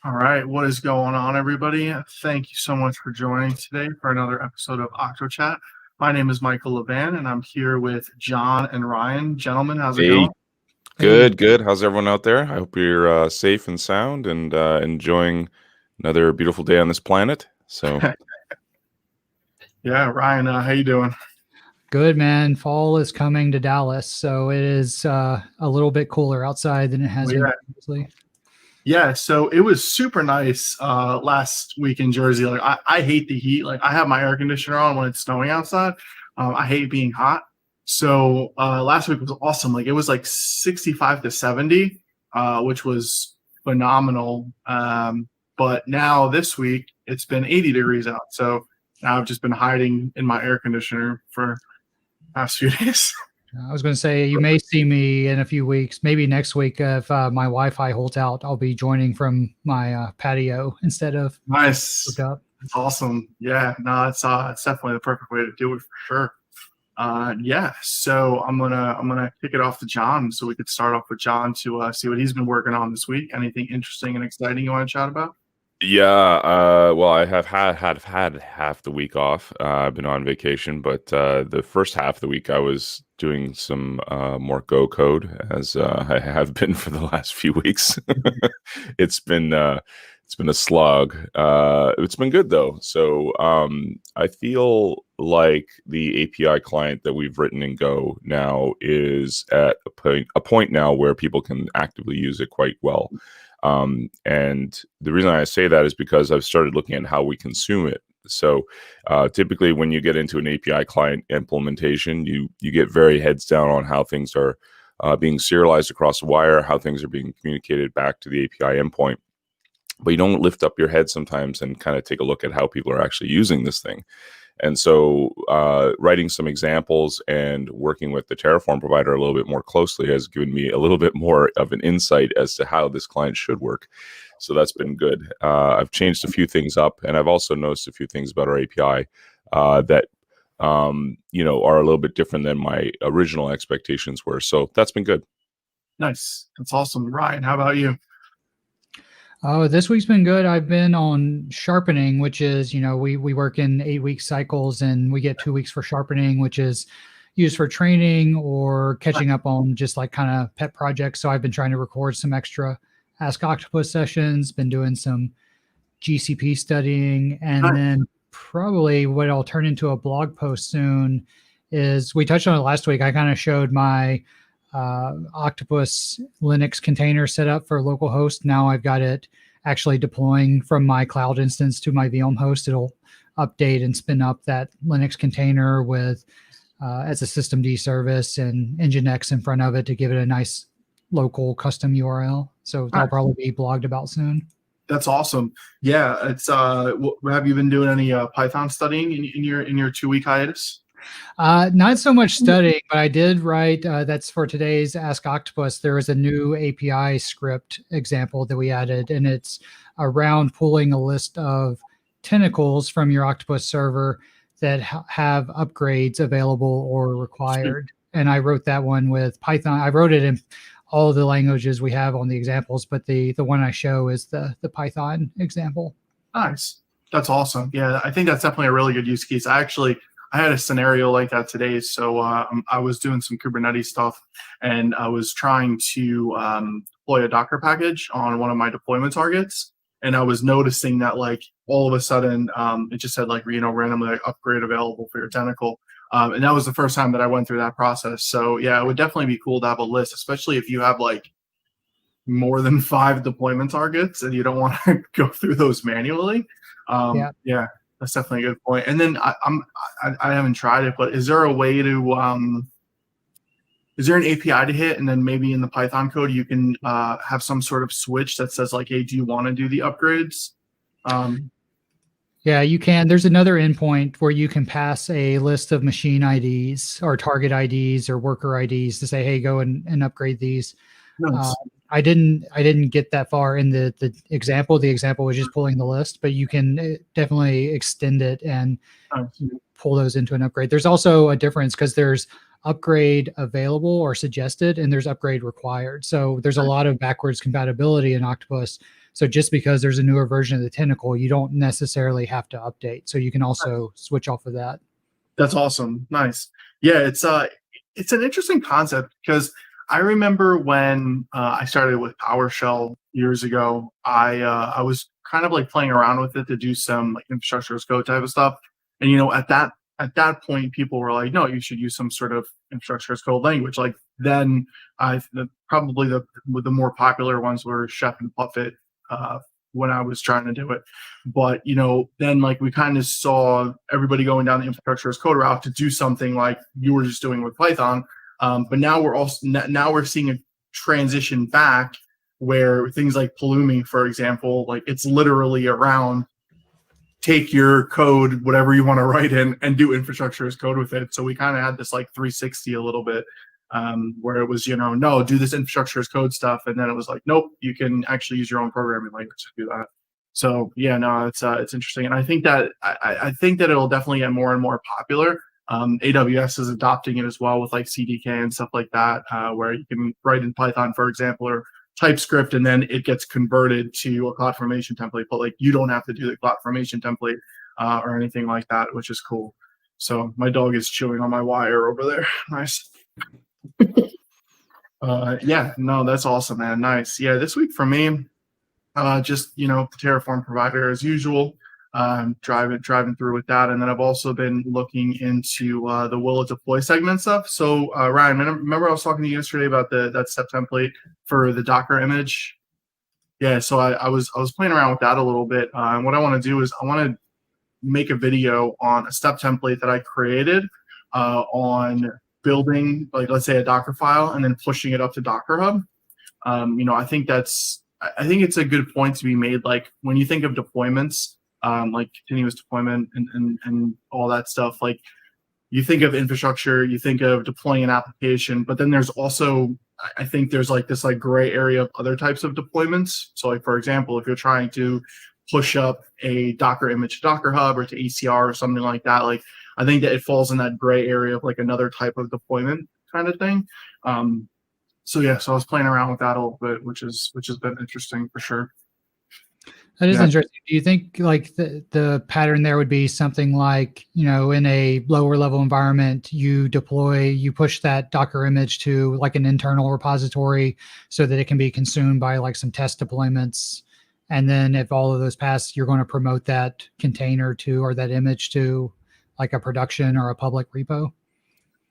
All right, what is going on, everybody? Thank you so much for joining today for another episode of OctoChat. My name is Michael Levan, and I'm here with John and Ryan. Gentlemen, how's it Hey, going? Hey, good. How's everyone out there? I hope you're safe and sound and enjoying another beautiful day on this planet. So, Yeah, Ryan, how you doing? good man. Fall is coming to Dallas, so it is a little bit cooler outside than it has Well, been yeah, previously. yeah. So it was super nice last week in Jersey. Like, I hate the heat. Like, I have my air conditioner on when it's snowing outside. I hate being hot. So last week was awesome. Like, it was like 65 to 70, which was phenomenal. But now this week it's been 80 degrees out. So now I've just been hiding in my air conditioner for the past few days. I was going to say you may see me in a few weeks, maybe next week if my Wi-Fi holds out. I'll be joining from my patio instead of Nice. hooked up. It's awesome. Yeah, no, it's definitely the perfect way to do it for sure. Yeah, so I'm gonna kick it off to John, so we could start off with John to see what he's been working on this week. Anything interesting and exciting you want to chat about? yeah, well, I have had half the week off. I've been on vacation, but the first half of the week I was doing some more Go code, as I have been for the last few weeks. It's been it's been a slog. It's been good though. So I feel like the API client that we've written in Go now is at a point now where people can actively use it quite well. And the reason I say that is because I've started looking at how we consume it. So typically when you get into an API client implementation, you get very heads down on how things are being serialized across the wire, how things are being communicated back to the API endpoint. But you don't lift up your head sometimes and kind of take a look at how people are actually using this thing. And so writing some examples and working with the Terraform provider a little bit more closely has given me a little bit more of an insight as to how this client should work. So that's been good. I've changed a few things up, and I've also noticed a few things about our API that are a little bit different than my original expectations were. So that's been good. Nice, that's awesome. Ryan, how about you? Oh, this week's been good. I've been on sharpening, which is, we work in 8-week cycles and we get 2 weeks for sharpening, which is used for training or catching up on just like kind of pet projects. So I've been trying to record some extra Ask Octopus sessions, been doing some GCP studying, and then probably what I'll turn into a blog post soon is we touched on it last week. I kind of showed my Octopus Linux container set up for localhost. Now I've got it actually deploying from my cloud instance to my VM host. It'll update and spin up that Linux container with as a systemd service and Nginx in front of it to give it a nice local custom URL. So that'll probably be blogged about soon. That's awesome. Yeah, it's have you been doing any Python studying in your 2-week hiatus? Not so much studying, but I did write, that's for today's Ask Octopus. There is a new API script example that we added, and it's around pulling a list of tentacles from your Octopus server that have upgrades available or required. And I wrote that one with Python. I wrote it in all the languages we have on the examples, but the one I show is the Python example. Nice. That's awesome. Yeah, I think that's definitely a really good use case. I had a scenario like that today. So I was doing some Kubernetes stuff, and I was trying to deploy a Docker package on one of my deployment targets. And I was noticing that like all of a sudden it just said like, randomly like, upgrade available for your tentacle. And that was the first time that I went through that process. So yeah, it would definitely be cool to have a list, especially if you have like more than 5 deployment targets and you don't want to go through those manually. Yeah, that's definitely a good point. And then I haven't tried it, but is there a way to is there an API to hit, and then maybe in the Python code you can have some sort of switch that says like, hey, do you want to do the upgrades? Yeah, you can. There's another endpoint where you can pass a list of machine IDs or target IDs or worker IDs to say, hey, go and upgrade these. Nice. I didn't get that far in the example. The example was just pulling the list, but you can definitely extend it and pull those into an upgrade. There's also a difference because there's upgrade available or suggested, and there's upgrade required. So there's a lot of backwards compatibility in Octopus. So just because there's a newer version of the tentacle, you don't necessarily have to update. So you can also switch off of that. That's awesome. Nice. Yeah, it's an interesting concept because I remember when I started with PowerShell years ago, I was kind of like playing around with it to do some like infrastructure as code type of stuff. And at that point, people were like, no, you should use some sort of infrastructure as code language. Like then probably the more popular ones were Chef and Puppet when I was trying to do it. But then like we kind of saw everybody going down the infrastructure as code route to do something like you were just doing with Python. But now we're seeing a transition back where things like Pulumi, for example, like it's literally around take your code, whatever you want to write in, and do infrastructure as code with it. So we kind of had this like 360 a little bit, where it was, no, do this infrastructure as code stuff. And then it was like, nope, you can actually use your own programming language to do that. So yeah, no, it's interesting. And I think that it'll definitely get more and more popular. AWS is adopting it as well with like CDK and stuff like that, where you can write in Python, for example, or TypeScript, and then it gets converted to a CloudFormation template. But like you don't have to do the CloudFormation template or anything like that, which is cool. So my dog is chewing on my wire over there. Nice. Yeah, no, that's awesome, man. Nice. Yeah, this week for me, just Terraform provider as usual. Driving through with that, and then I've also been looking into the Will It Deploy segment stuff. So Ryan, remember I was talking to you yesterday about that step template for the Docker image? Yeah, so I was playing around with that a little bit, and what I want to do is I want to make a video on a step template that I created on building, like let's say a Docker file, and then pushing it up to Docker Hub. I think it's a good point to be made. Like when you think of deployments, like continuous deployment and all that stuff, like you think of infrastructure, you think of deploying an application, but then there's also, I think there's like this like gray area of other types of deployments. So like, for example, if you're trying to push up a Docker image to Docker Hub or to ACR or something like that, like I think that it falls in that gray area of like another type of deployment kind of thing. So yeah, so I was playing around with that a little bit, which has been interesting for sure. That is interesting. Do you think like the pattern there would be something like, in a lower level environment, you push that Docker image to like an internal repository so that it can be consumed by like some test deployments. And then if all of those pass, you're going to promote that container to, or that image to like a production or a public repo?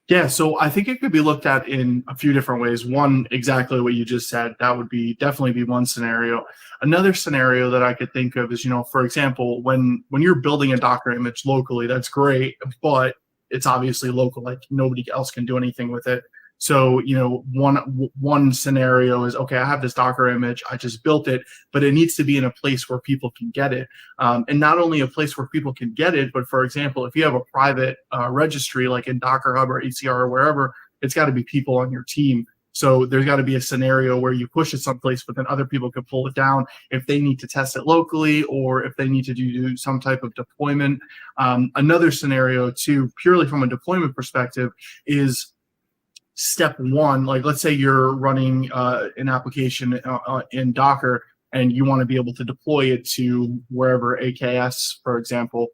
Yeah, so I think it could be looked at in a few different ways. One, exactly what you just said. That would definitely be one scenario. Another scenario that I could think of is, for example, when you're building a Docker image locally, that's great, but it's obviously local. Like nobody else can do anything with it. So, one scenario is, okay, I have this Docker image, I just built it, but it needs to be in a place where people can get it. And not only a place where people can get it, but for example, if you have a private registry, like in Docker Hub or ACR or wherever, it's got to be people on your team. So there's got to be a scenario where you push it someplace, but then other people can pull it down if they need to test it locally or if they need to do some type of deployment. Another scenario too, purely from a deployment perspective, is step one. Like let's say you're running an application in Docker and you want to be able to deploy it to wherever, AKS, for example.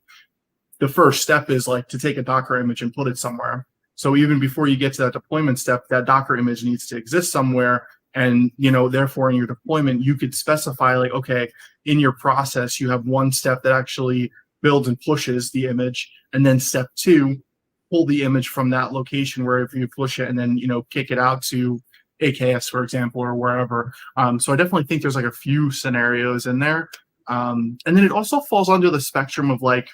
The first step is like to take a Docker image and put it somewhere. So even before you get to that deployment step, that Docker image needs to exist somewhere. And, therefore in your deployment, you could specify like, okay, in your process, you have one step that actually builds and pushes the image. And then step two, pull the image from that location wherever you push it and then, kick it out to AKS, for example, or wherever. So I definitely think there's like a few scenarios in there. And then it also falls under the spectrum of like,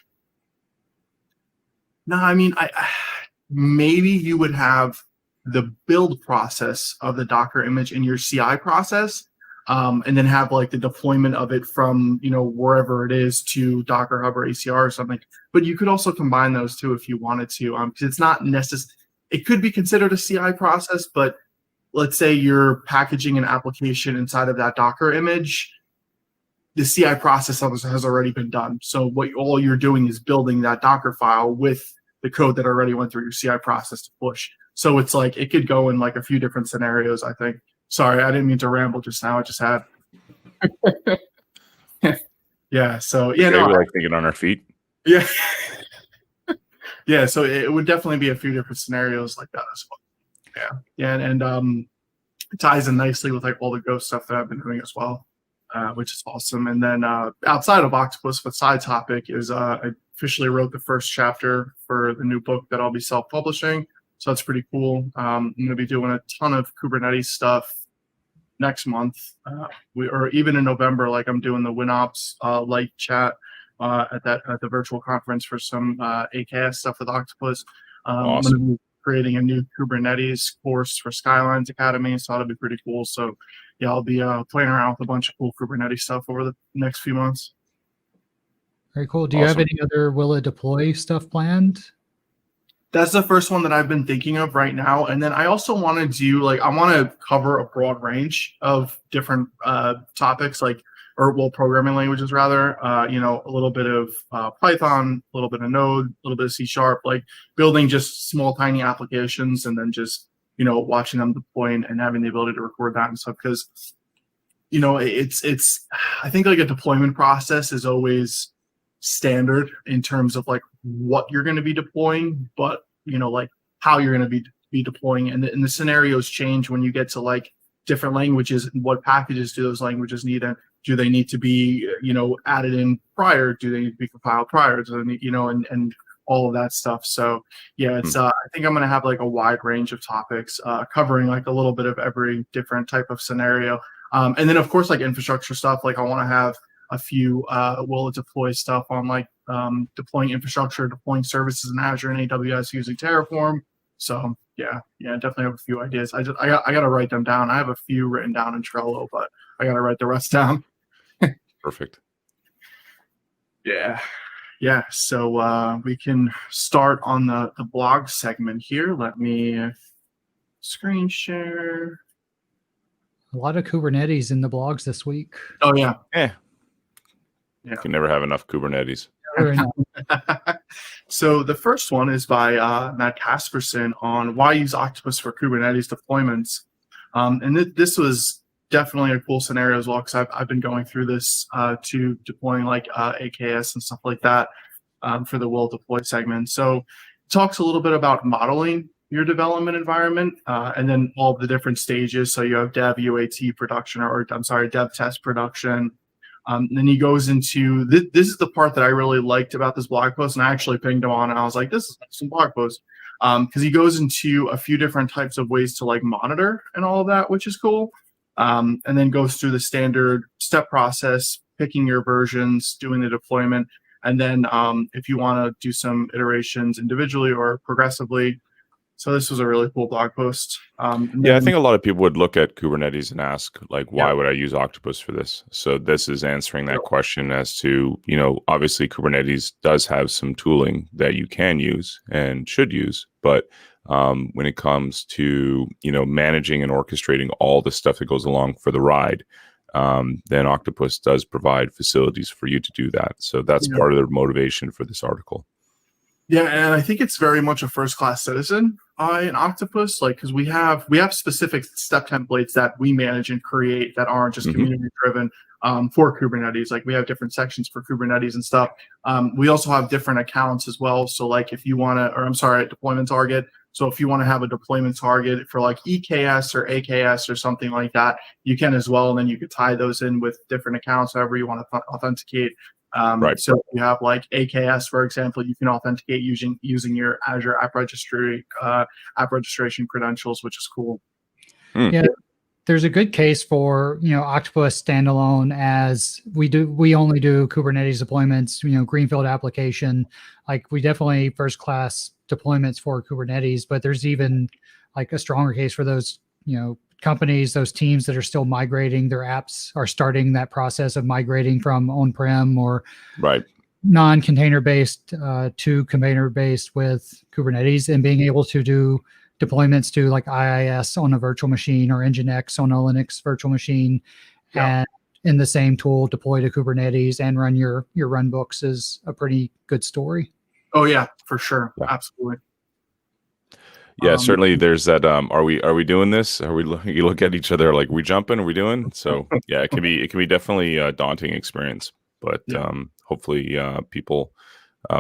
maybe you would have the build process of the Docker image in your CI process, and then have like the deployment of it from, wherever it is to Docker Hub or ACR or something. But you could also combine those two if you wanted to, because it's not necessary. It could be considered a CI process, but let's say you're packaging an application inside of that Docker image, the CI process has already been done. So all you're doing is building that Docker file with the code that already went through your CI process to push. So it's like it could go in like a few different scenarios, I think. Sorry, I didn't mean to ramble just now. I just had. Yeah. So yeah, Okay, no, we like thinking on our feet. yeah, yeah. So it would definitely be a few different scenarios like that as well. Yeah, and it ties in nicely with like all the Go stuff that I've been doing as well, which is awesome. And then outside of Octopus, but side topic is I officially wrote the first chapter for the new book that I'll be self-publishing. So that's pretty cool. I'm going to be doing a ton of Kubernetes stuff next month, or even in November. Like I'm doing the WinOps light chat at the virtual conference for some AKS stuff with Octopus. Awesome. I'm going to be creating a new Kubernetes course for Skylines Academy, so that'll be pretty cool. So yeah, I'll be playing around with a bunch of cool Kubernetes stuff over the next few months. Very cool. Do you have any other will it deploy stuff planned? That's the first one that I've been thinking of right now. And then I also want to do I want to cover a broad range of different topics, programming languages rather. A little bit of Python, a little bit of Node, a little bit of C#, like building just small, tiny applications, and then just watching them deploy and having the ability to record that and stuff. Because it's I think like a deployment process is always standard in terms of like what you're going to be deploying, but like how you're going to be deploying, and the scenarios change when you get to like different languages. And what packages do those languages need, and do they need to be added in prior? Do they need to be compiled prior? Do they need, and all of that stuff. So yeah, it's I think I'm going to have like a wide range of topics covering like a little bit of every different type of scenario, and then of course like infrastructure stuff. Like I want to have a few will it deploy stuff on like deploying infrastructure, deploying services in Azure and AWS using Terraform. So yeah, definitely have a few ideas. I got to write them down. I have a few written down in Trello, but I got to write the rest down. Perfect. Yeah. So we can start on the blog segment here. Let me screen share. A lot of Kubernetes in the blogs this week. Oh yeah. Yeah. You can never have enough Kubernetes. So the first one is by Matt Casperson on why use Octopus for Kubernetes deployments. And this was definitely a cool scenario as well, because I've been going through this to deploying like AKS and stuff like that for the will deploy segment. So it talks a little bit about modeling your development environment and then all the different stages. So you have dev, UAT, production, dev, test, production. Then he goes into this is the part that I really liked about this blog post, and I actually pinged him on, and I was like, "This is some blog post," because he goes into a few different types of ways to like monitor and all of that, which is cool. And then goes through the standard step process, picking your versions, doing the deployment, and then if you want to do some iterations individually or progressively. So this was a really cool blog post. I think a lot of people would look at Kubernetes and ask, like, why would I use Octopus for this? So this is answering that question as to, obviously Kubernetes does have some tooling that you can use and should use, but when it comes to, managing and orchestrating all the stuff that goes along for the ride, then Octopus does provide facilities for you to do that. So that's part of the motivation for this article. Yeah, and I think it's very much a first-class citizen in Octopus, because we have specific step templates that we manage and create that aren't just community-driven for Kubernetes. Like we have different sections for Kubernetes and stuff. We also have different accounts as well. So like if you want to, a deployment target. So if you want to have a deployment target for like EKS or AKS or something like that, you can as well. And then you could tie those in with different accounts, however you want to authenticate. Right. So if you have like AKS, for example, you can authenticate using your Azure app registration credentials, which is cool. Yeah, there's a good case for Octopus standalone, as we only do Kubernetes deployments, greenfield application. Like we definitely first class deployments for Kubernetes, but there's even like a stronger case for those companies, those teams that are still migrating their apps, are starting that process of migrating from on-prem or non-container based to container based with Kubernetes, and being able to do deployments to like IIS on a virtual machine or Nginx on a Linux virtual machine, and in the same tool deploy to Kubernetes and run your runbooks is a pretty good story. Oh yeah, for sure, Yeah. absolutely. Yeah, certainly. There's that. Are we doing this? You look at each other like, we jumping? Are we doing? So yeah, it can be definitely a daunting experience, but hopefully people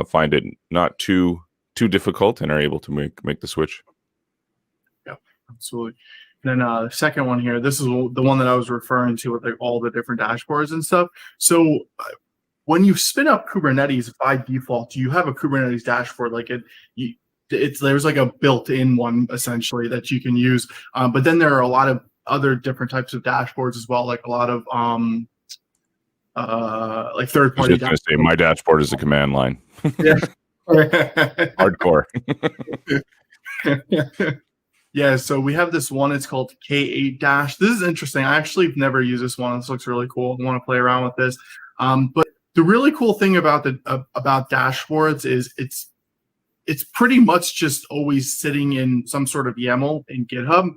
find it not too difficult and are able to make the switch. Yeah, absolutely. And then the second one here, this is the one that I was referring to with like all the different dashboards and stuff. So when you spin up Kubernetes by default, you have a Kubernetes dashboard. Like there's like a built-in one essentially that you can use. But then there are a lot of other different types of dashboards as well, like a lot of like third-party. I was just going to say my dashboard is a command line. Yeah. Hardcore. Yeah, so we have this one. It's called K8 Dash. This is interesting. I actually have never used this one. This looks really cool. I want to play around with this. But the really cool thing about about dashboards is it's pretty much just always sitting in some sort of YAML in GitHub.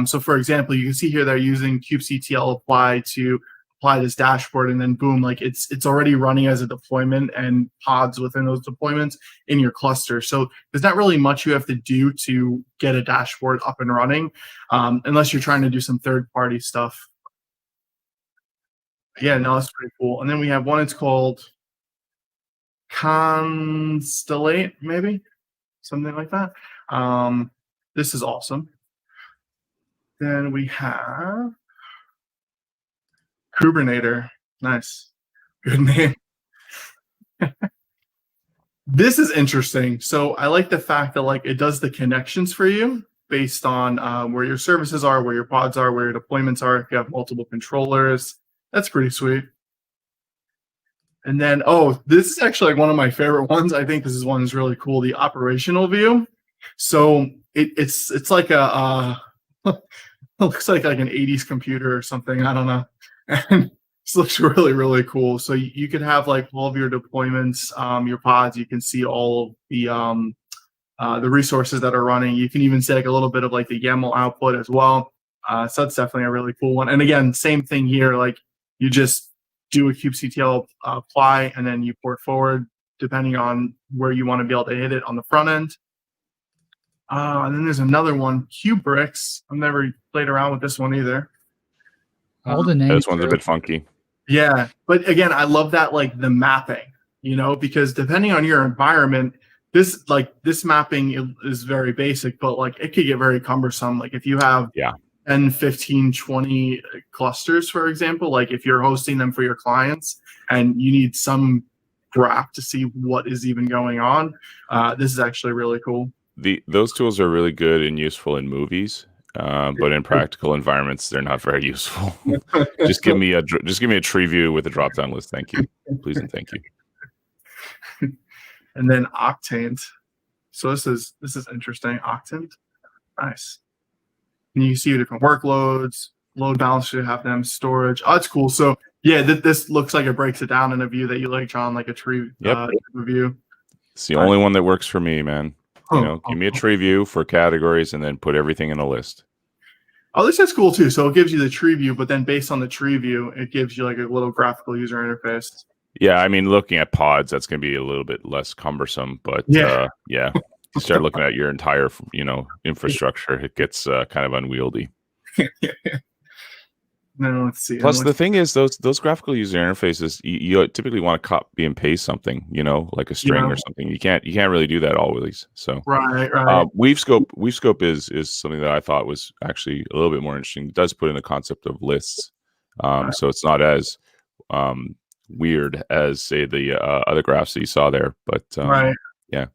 So for example, you can see here they're using kubectl apply to apply this dashboard, and then boom, like it's already running as a deployment and pods within those deployments in your cluster. So there's not really much you have to do to get a dashboard up and running, unless you're trying to do some third-party stuff. Yeah, no, that's pretty cool. And then we have one. It's called Constellate, maybe something like that. This is awesome. Then we have Kubernator. Nice, good name. This is interesting. So I like the fact that like it does the connections for you based on where your services are, where your pods are, where your deployments are. If you have multiple controllers, that's pretty sweet. And then, oh, this is actually like one of my favorite ones. I think this is one that's really cool. The operational view. So it's like a it looks like an 80s computer or something. I don't know. And this looks really, really cool. So you could have like all of your deployments, your pods. You can see all of the resources that are running. You can even see like a little bit of like the YAML output as well. So that's definitely a really cool one. And again, same thing here. Like you just do a kubectl apply, and then you port forward depending on where you want to be able to hit it on the front end. And then there's another one, Kubrix. I've never played around with this one either. All the names. This one's a bit funky. Yeah, but again, I love that like the mapping, because depending on your environment, this mapping is very basic, but like it could get very cumbersome. Like if you have 10, 15, 20 clusters, for example, like if you're hosting them for your clients and you need some graph to see what is even going on, this is actually really cool. Those tools are really good and useful in movies, but in practical environments, they're not very useful. Just give me a tree view with a drop-down list. Thank you, please, and thank you. And then Octant. So this is interesting. Octant, nice. And you see different workloads, load balancer, have them, storage. Oh, that's cool. So yeah, this looks like it breaks it down in a view that you like, John, like a tree view. It's the only one that works for me, man. Give me a tree view for categories and then put everything in a list. Oh, this is cool too. So it gives you the tree view, but then based on the tree view, it gives you like a little graphical user interface. Yeah, I mean, looking at pods, that's going to be a little bit less cumbersome, but you start looking at your entire, infrastructure, it gets kind of unwieldy. Now let's see. Plus, the thing is, those graphical user interfaces, you typically want to copy and paste something, like a string or something. You can't really do that always. So right. Weavescope is something that I thought was actually a little bit more interesting. It does put in the concept of lists, so it's not as weird as say the other graphs that you saw there. But yeah,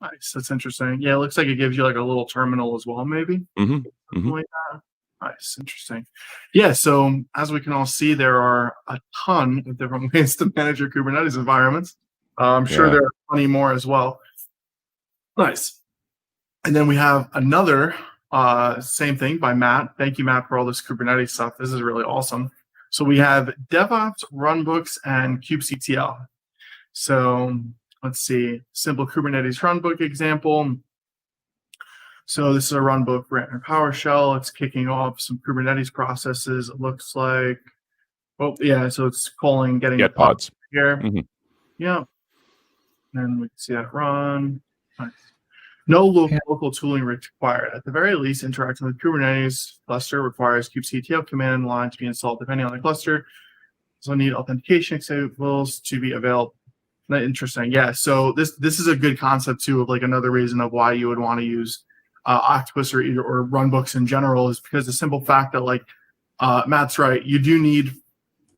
nice. That's interesting. Yeah, it looks like it gives you like a little terminal as well, maybe. Like that. Nice, interesting. Yeah, so as we can all see, there are a ton of different ways to manage your Kubernetes environments. I'm sure there are plenty more as well. Nice. And then we have another same thing by Matt. Thank you, Matt, for all this Kubernetes stuff. This is really awesome. So we have DevOps, runbooks, and kubectl. So let's see, simple Kubernetes runbook example. So this is a runbook written in PowerShell. It's kicking off some Kubernetes processes. It looks like, oh yeah, so it's calling, getting Get the pod pods. here. Mhm. Yeah, and we can see that run. Nice. No local tooling required. At the very least, interacting with Kubernetes cluster requires kubectl command line to be installed depending on the cluster. So need authentication examples to be available. Interesting. Yeah. So this is a good concept too, of like another reason of why you would want to use Octopus or runbooks in general, is because the simple fact that, like, Matt's right, you do need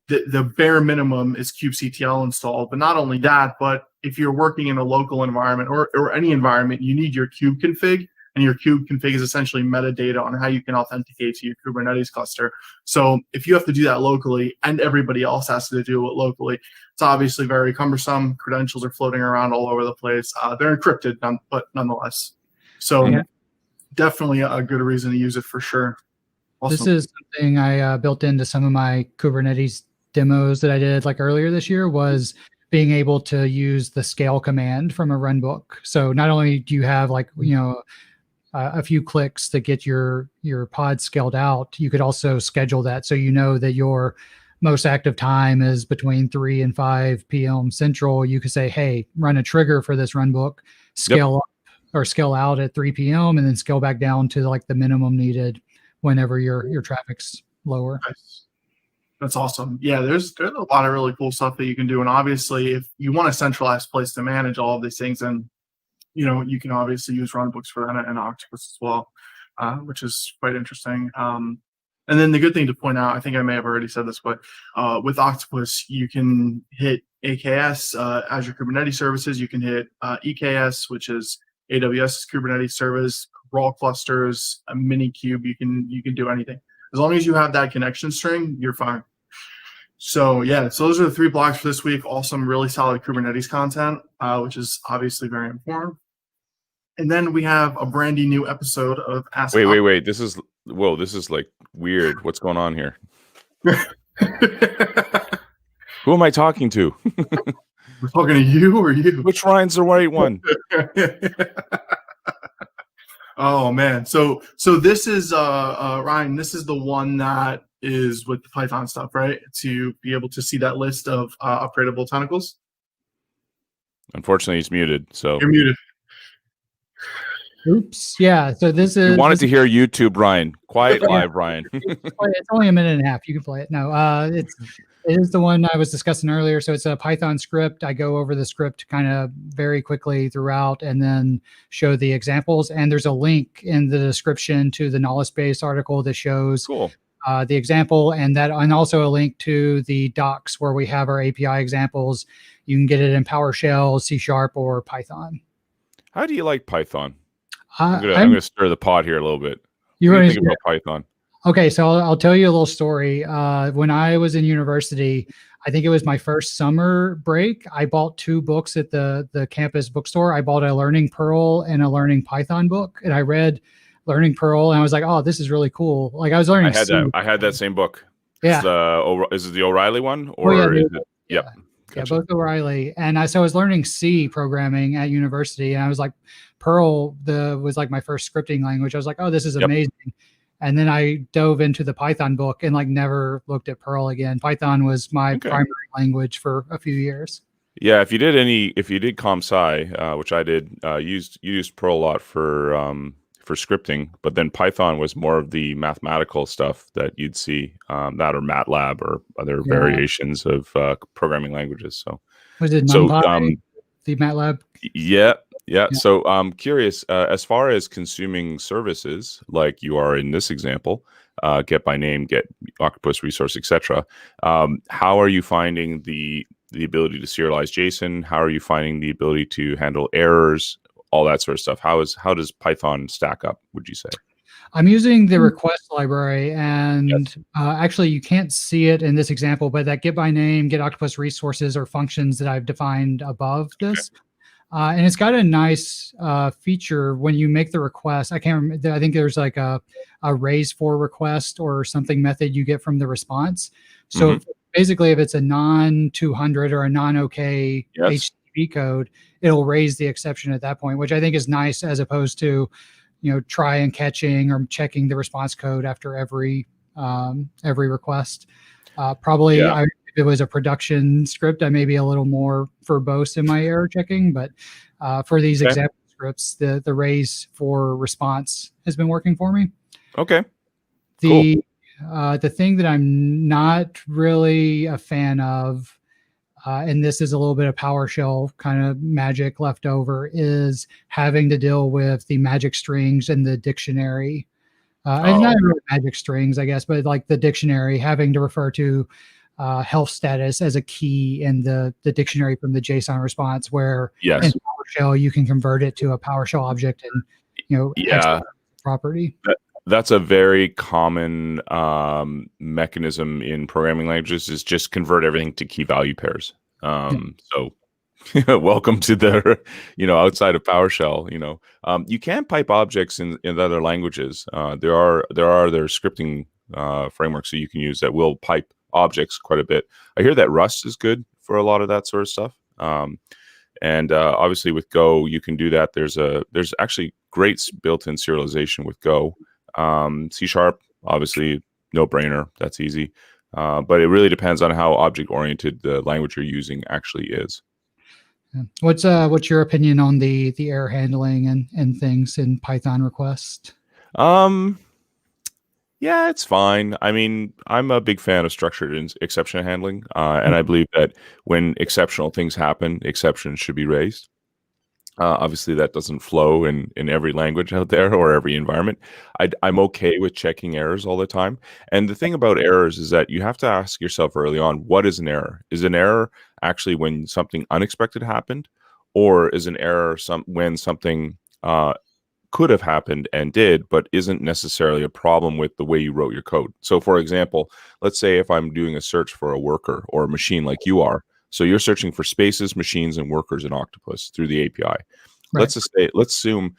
the bare minimum is kubectl installed. But not only that, but if you're working in a local environment or any environment, you need your kube config, and your kube config is essentially metadata on how you can authenticate to your Kubernetes cluster. So if you have to do that locally and everybody else has to do it locally, it's obviously very cumbersome. Credentials are floating around all over the place. They're encrypted, but nonetheless. So definitely a good reason to use it for sure. Awesome. This is something I built into some of my Kubernetes demos that I did like earlier this year, was being able to use the scale command from a runbook. So not only do you have, like, a few clicks that get your pod scaled out, you could also schedule that, so you know that your most active time is between 3 and 5 p.m. Central. You could say, hey, run a trigger for this runbook, scale up or scale out at 3 p.m. and then scale back down to like the minimum needed whenever your traffic's lower. Nice. That's awesome. Yeah, there's a lot of really cool stuff that you can do. And obviously, if you want a centralized place to manage all of these things, then you can obviously use runbooks for that and Octopus as well, which is quite interesting. And then the good thing to point out, I think I may have already said this, but with Octopus, you can hit AKS, Azure Kubernetes Services. You can hit EKS, which is AWS's Kubernetes service, raw clusters, a Minikube. You can do anything. As long as you have that connection string, you're fine. So yeah, so those are the 3 blocks for this week. All some really solid Kubernetes content, which is obviously very important. And then we have a brandy new episode of Ask. Wait. This is like weird. What's going on here? Who am I talking to? We're talking to you or you? Which Ryan's the right one? Oh man. So this is Ryan, this is the one that is with the Python stuff, right? To be able to see that list of upgradable tentacles. Unfortunately, he's muted. So you're muted. Oops. Yeah. So this is. You wanted to hear YouTube, Ryan. Quiet live, Ryan. It's only a minute and a half. You can play it. No, it is the one I was discussing earlier. So it's a Python script. I go over the script kind of very quickly throughout and then show the examples. And there's a link in the description to the knowledge base article that shows the example, and also a link to the docs where we have our API examples. You can get it in PowerShell, C# or Python. How do you like Python? I'm gonna stir the pot here a little bit. What do you think about Python? Okay, so I'll tell you a little story. When I was in university, I think it was my first summer break, I bought 2 books at the campus bookstore. I bought a Learning Perl and a Learning Python book, and I read Learning Perl, and I was like, "Oh, this is really cool!" Like I was learning. I had that same book. Yeah. Is it the O'Reilly one or is it? Yep. Gotcha. Yeah, both O'Reilly. And so I was learning C programming at university, and I was like, Perl was like my first scripting language. I was like, oh, this is amazing. And then I dove into the Python book and like never looked at Perl again. Python was my primary language for a few years. Yeah, if you did ComSci, which I did, you used Perl a lot for scripting, but then Python was more of the mathematical stuff that you'd see, that or MATLAB or other variations of programming languages. So was it NumPy, the MATLAB? Yeah. So I'm curious, as far as consuming services like you are in this example, get by name, get Octopus resource, etc. How are you finding the ability to serialize JSON? How are you finding the ability to handle errors? All that sort of stuff. How does Python stack up, would you say? I'm using the request library, and actually you can't see it in this example, but that get by name, get Octopus resources are functions that I've defined above this. And it's got a nice feature when you make the request. I can't remember. I think there's like a raise for request or something method you get from the response. So basically, if it's a non-200 or a non-OK HTTP code, it'll raise the exception at that point, which I think is nice, as opposed to, try and catching or checking the response code after every request. Probably, Yeah. if it was a production script, I may be a little more verbose in my error checking, but for these Okay. example scripts, the raise for response has been working for me. Okay. The thing that I'm not really a fan of, and this is a little bit of PowerShell kind of magic left over, is having to deal with the magic strings in the dictionary. And not really magic strings, I guess, but like the dictionary, having to refer to health status as a key in the dictionary from the JSON response, where Yes. in PowerShell you can convert it to a PowerShell object and Yeah. property. That's a very common mechanism in programming languages, is just convert everything to key value pairs. So welcome to the, outside of PowerShell, you can pipe objects in other languages. There are other scripting frameworks that you can use that will pipe objects quite a bit. I hear that Rust is good for a lot of that sort of stuff. And obviously with Go, you can do that. There's actually great built-in serialization with Go. C#, obviously, no brainer. That's easy. But it really depends on how object-oriented the language you're using actually is. What's your opinion on the error handling and things in Python request? Yeah, it's fine. I mean, I'm a big fan of structured exception handling, and I believe that when exceptional things happen, exceptions should be raised. Obviously, that doesn't flow in every language out there or every environment. I'm okay with checking errors all the time. And the thing about errors is that you have to ask yourself early on, what is an error? Is an error actually when something unexpected happened? Or is an error when something could have happened and did, but isn't necessarily a problem with the way you wrote your code? So, for example, let's say if I'm doing a search for a worker or a machine like you are, so you're searching for spaces, machines, and workers in Octopus through the API. Right. Let's assume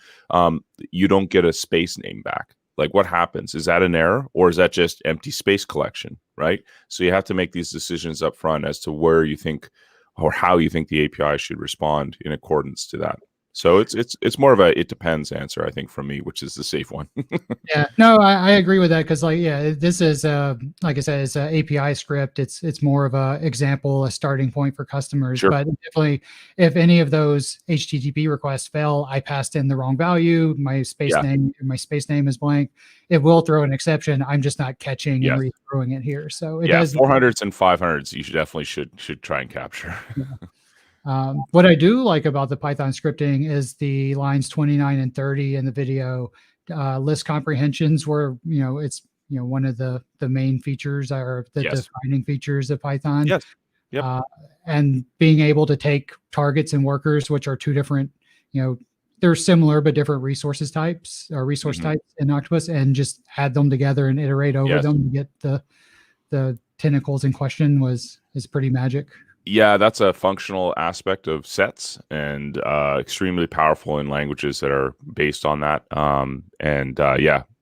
you don't get a space name back. Like, what happens? Is that an error, or is that just empty space collection? Right. So you have to make these decisions up front as to where you think or how you think the API should respond in accordance to that. So it's more of a it depends answer, I think, from me, which is the safe one. Yeah, no, I agree with that, because this is like I said, it's an API script. It's more of a example, a starting point for customers. Sure. But definitely, if any of those HTTP requests fail, I passed in the wrong value. My space name is blank. It will throw an exception. I'm just not catching and rethrowing it here. So it does 400s and 500s. You should try and capture. Yeah. What I do like about the Python scripting is the lines 29 and 30 in the video, list comprehensions, where it's one of the main features or the defining features of Python. Yes. Yep. And being able to take targets and workers, which are two different, they're similar but different resource types in Octopus, and just add them together and iterate over them to get the tentacles in question is pretty magic. Yeah, that's a functional aspect of sets, and extremely powerful in languages that are based on that.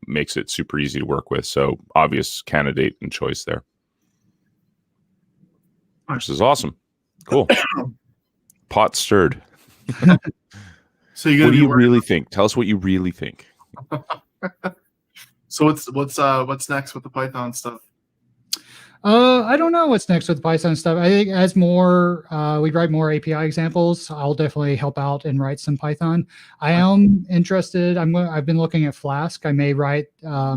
Makes it super easy to work with. So obvious candidate and choice there. This is awesome. Cool. Pot stirred. So what do you really think? Tell us what you really think. So what's next with the Python stuff? I don't know what's next with Python stuff. I think as we write more API examples, I'll definitely help out and write some Python. I am interested. I've been looking at Flask. I may write. I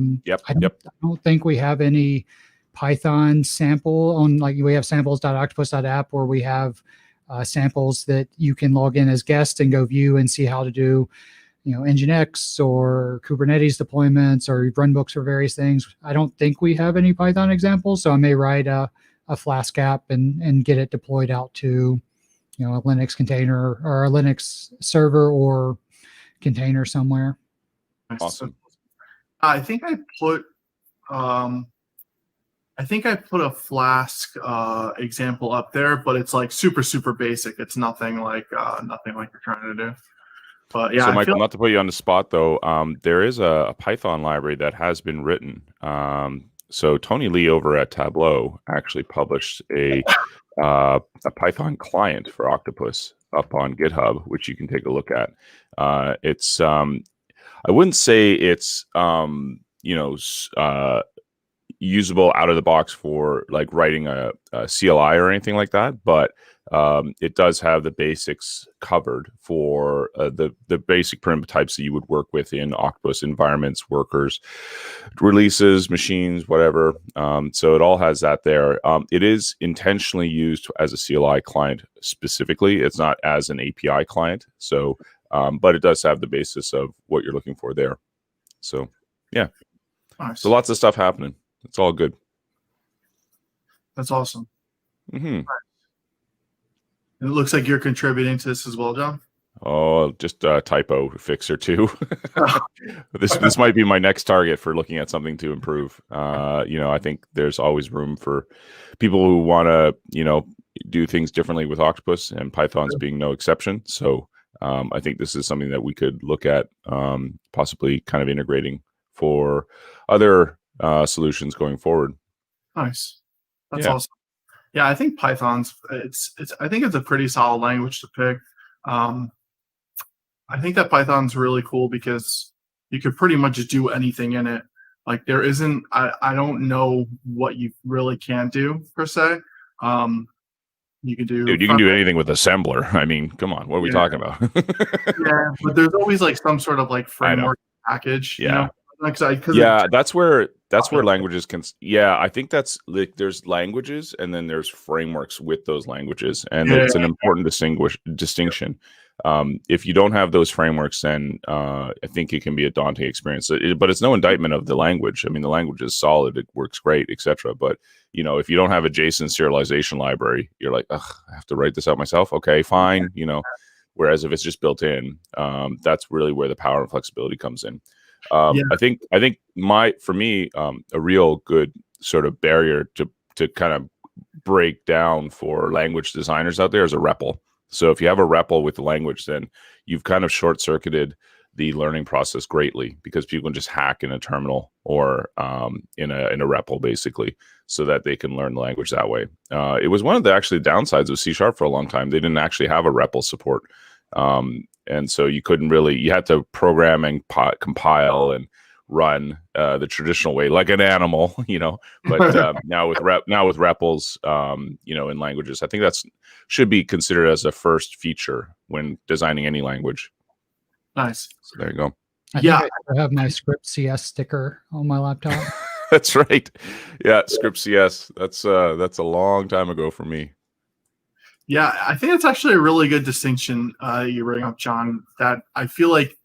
don't think we have any Python sample on, like, we have samples.octopus.app where we have samples that you can log in as guest and go view and see how to do Nginx or Kubernetes deployments or runbooks for various things. I don't think we have any Python examples, so I may write a Flask app and get it deployed out to a Linux container or a Linux server or container somewhere. Awesome. I think I put a Flask example up there, but it's like super basic. It's nothing like you're trying to do. But yeah, so Michael, not to put you on the spot though, there is a Python library that has been written. So Tony Lee over at Tableau actually published a Python client for Octopus up on GitHub, which you can take a look at. I wouldn't say it's usable out of the box for like writing a CLI or anything like that, but it does have the basics covered for the basic primitive types that you would work with in Octopus environments, workers, releases, machines, whatever. So it all has that there. It is intentionally used as a CLI client specifically. It's not as an API client. So, but it does have the basis of what you're looking for there. So, yeah. Nice. So lots of stuff happening. It's all good. That's awesome. Mm-hmm. It looks like you're contributing to this as well, John. Oh, just a typo fix or two. This might be my next target for looking at something to improve. I think there's always room for people who want to, do things differently with Octopus, and Python's being no exception. So I think this is something that we could look at possibly kind of integrating for other solutions going forward. Nice. That's awesome. Yeah, I think Python's I think it's a pretty solid language to pick. I think that Python's really cool because you could pretty much do anything in it. Like there isn't I don't know what you really can do per se. You can do Dude, you can do anything with assembler. I mean, come on, what are we talking about? Yeah, but there's always like some sort of like framework package, that's where languages can. Yeah, I think that's like there's languages and then there's frameworks with those languages, and it's an important distinction. If you don't have those frameworks, then I think it can be a daunting experience. But it's no indictment of the language. I mean, the language is solid; it works great, etc. But if you don't have a JSON serialization library, you're like, ugh, I have to write this out myself. Okay, fine. Whereas if it's just built in, that's really where the power and flexibility comes in. I think for me, a real good sort of barrier to kind of break down for language designers out there is a REPL. So if you have a REPL with the language, then you've kind of short-circuited the learning process greatly, because people can just hack in a terminal or in a REPL basically, so that they can learn the language that way. It was one of the actually downsides of C# for a long time. They didn't actually have a REPL support. And so you couldn't really, you had to program and compile and run the traditional way, like an animal, but now with REPLs, in languages, I think that's should be considered as a first feature when designing any language. Nice. So there you go. I think I have my script CS sticker on my laptop. That's right. Yeah. Script CS. That's a long time ago for me. Yeah, I think it's actually a really good distinction you bring up, John, that I feel like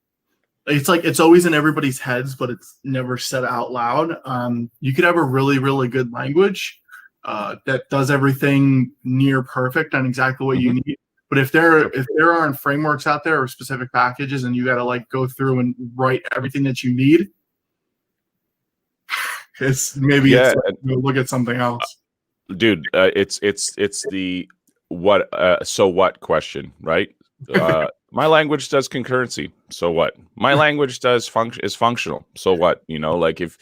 it's always in everybody's heads, but it's never said out loud. You could have a really, really good language that does everything near perfect and exactly what you need. But if there aren't frameworks out there or specific packages, and you got to like go through and write everything that you need, it's look at something else. Dude, it's the what so what question, right? My language does concurrency, so what? My language is functional, so what? Like if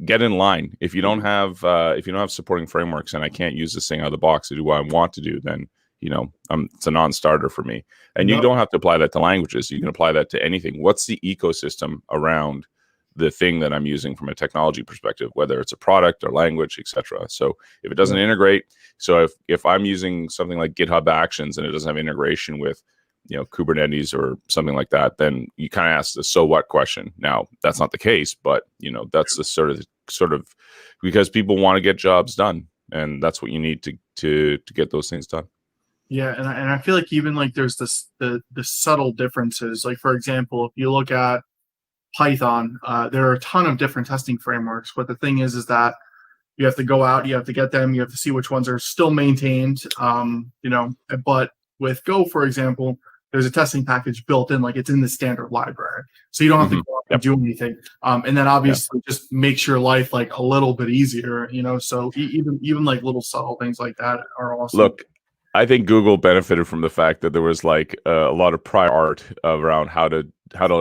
get in line. If you don't have supporting frameworks and I can't use this thing out of the box to do what I want to do, then it's a non-starter for me. And you don't have to apply that to languages. You can apply that to anything. What's the ecosystem around the thing that I'm using from a technology perspective, whether it's a product or language, etc. So if it doesn't integrate, so if I'm using something like GitHub Actions and it doesn't have integration with Kubernetes or something like that, then you kind of ask the so what question. Now that's not the case, but that's the sort of because people want to get jobs done, and that's what you need to get those things done. Yeah, and I feel like even like there's the subtle differences. Like for example, if you look at Python, there are a ton of different testing frameworks, but the thing is that you have to go out, you have to get them, you have to see which ones are still maintained, but with Go, for example, there's a testing package built in, like it's in the standard library, so you don't have to go out and do anything, and then obviously just makes your life like a little bit easier, so even like little subtle things like that are awesome. Look, I think Google benefited from the fact that there was like a lot of prior art around how to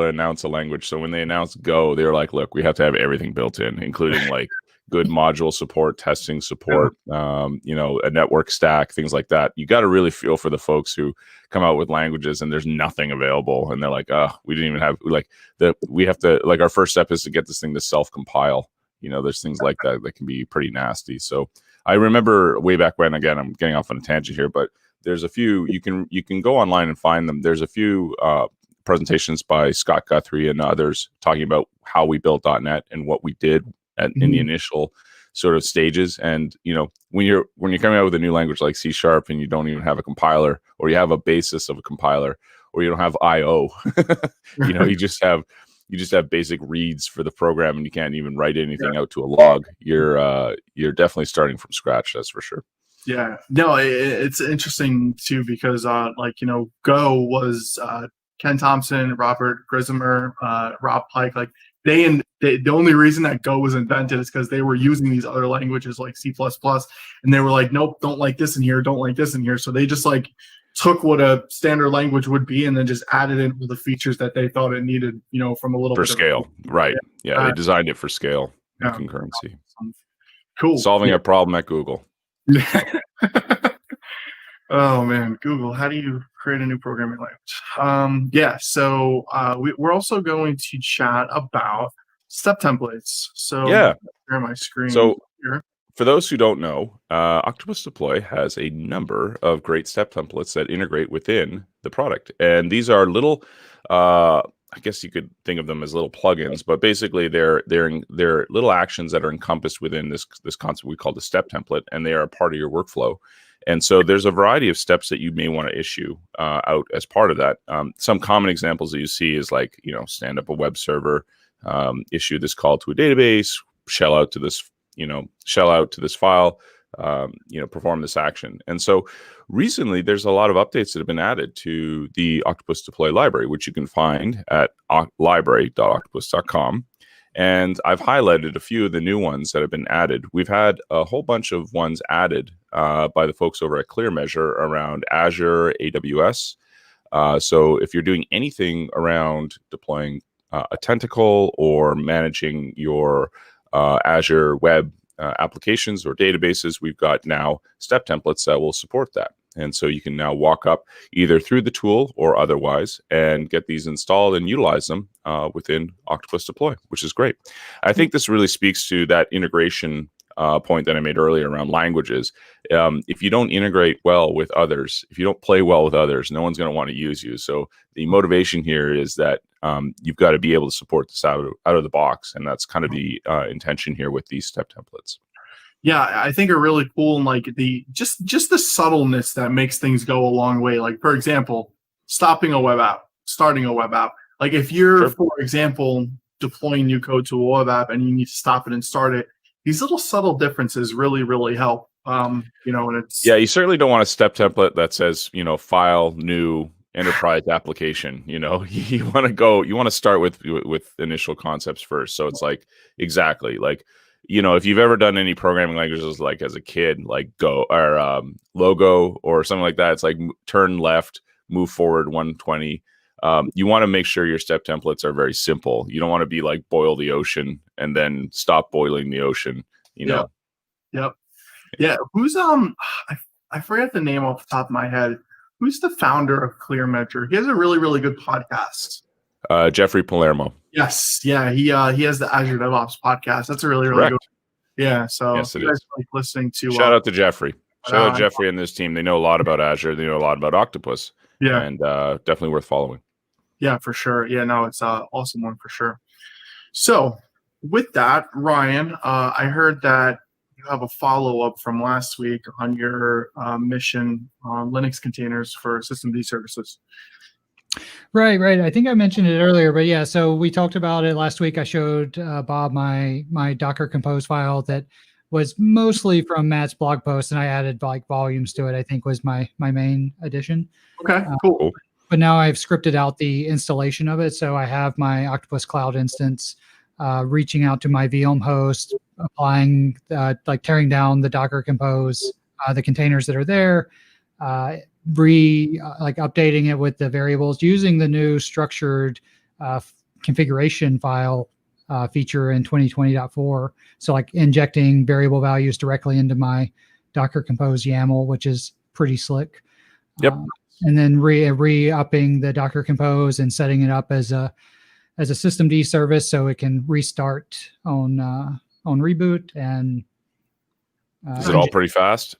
announce a language. So when they announced Go, they were like, look, we have to have everything built in, including like good module support, testing support, a network stack, things like that. You got to really feel for the folks who come out with languages and there's nothing available, and they're like, oh, we didn't even have we have to, like, our first step is to get this thing to self-compile. There's things like that that can be pretty nasty. So I remember way back when, again, I'm getting off on a tangent here, but there's a few, you can go online and find them. There's a few presentations by Scott Guthrie and others talking about how we built .NET and what we did in the initial sort of stages. And when you're coming out with a new language like C# and you don't even have a compiler, or you have a basis of a compiler, or you don't have IO, you just have basic reads for the program, and you can't even write anything out to a log. You're definitely starting from scratch. That's for sure. Yeah, no, it's interesting too, because Go was Ken Thompson, Robert Grismer, Rob Pike, like the only reason that Go was invented is because they were using these other languages like C++, and they were like, nope, don't like this in here, don't like this in here. So they just took what a standard language would be and then just added in all the features that they thought it needed, from a little for bit scale. Right. Yeah. They designed it for scale and yeah. concurrency. Cool. Solving a problem at Google. Oh man, Google, how do you create a new programming language? So we're also going to chat about step templates. So yeah, share my screen. So here. For those who don't know, Octopus Deploy has a number of great step templates that integrate within the product, and these are little. I guess you could think of them as little plugins, but basically they're little actions that are encompassed within this concept we call the step template, and they are a part of your workflow. And so there's a variety of steps that you may want to issue out as part of that. Some common examples that you see is stand up a web server, issue this call to a database, shell out to this file, perform this action. And so recently there's a lot of updates that have been added to the Octopus Deploy library, which you can find at library.octopus.com. And I've highlighted a few of the new ones that have been added. We've had a whole bunch of ones added by the folks over at ClearMeasure around Azure, AWS. So if you're doing anything around deploying a tentacle or managing your Azure web applications or databases, we've got now step templates that will support that. And so you can now walk up either through the tool or otherwise and get these installed and utilize them within Octopus Deploy, which is great. I think this really speaks to that integration point that I made earlier around languages. If you don't integrate well with others, if you don't play well with others, no one's going to want to use you. So the motivation here is that you've got to be able to support this out of the box, and that's kind of the intention here with these step templates. Yeah, I think are really cool, and the just the subtleness that makes things go a long way. Like, for example, stopping a web app, starting a web app. Like if you're, for example, deploying new code to a web app and you need to stop it and start it, these little subtle differences really, really help. And it's you certainly don't want a step template that says, file new enterprise application. You want to start with initial concepts first. So it's exactly if you've ever done any programming languages as a kid, like Go or Logo or something like that, it's like turn left, move forward 120. You want to make sure your step templates are very simple. You don't want to be like boil the ocean and then stop boiling the ocean. Yep. Yeah. Who's I forget the name off the top of my head. Who's the founder of ClearMeasure? He has a really, really good podcast. Jeffrey Palermo. Yes. Yeah. He has the Azure DevOps podcast. That's a really, really good. Yeah. So yes, it you guys is. like listening to. Shout out to Jeffrey. Shout out Jeffrey and this team. They know a lot about Azure. They know a lot about Octopus. Yeah. And definitely worth following. Yeah, for sure. Yeah, no, it's an awesome one for sure. So with that, Ryan, I heard that you have a follow-up from last week on your mission on Linux containers for systemd services. Right. I think I mentioned it earlier, but yeah, so we talked about it last week. I showed Bob my Docker Compose file that was mostly from Matt's blog post, and I added volumes to it. I think was my main addition. Okay, cool. But now I've scripted out the installation of it. So I have my Octopus Cloud instance, reaching out to my VM host, applying, tearing down the Docker Compose, the containers that are there, updating it with the variables, using the new structured configuration file feature in 2020.4. So like injecting variable values directly into my Docker Compose YAML, which is pretty slick. Yep. And then re-upping the Docker Compose and setting it up as a systemd service so it can restart on reboot. And is it all pretty fast?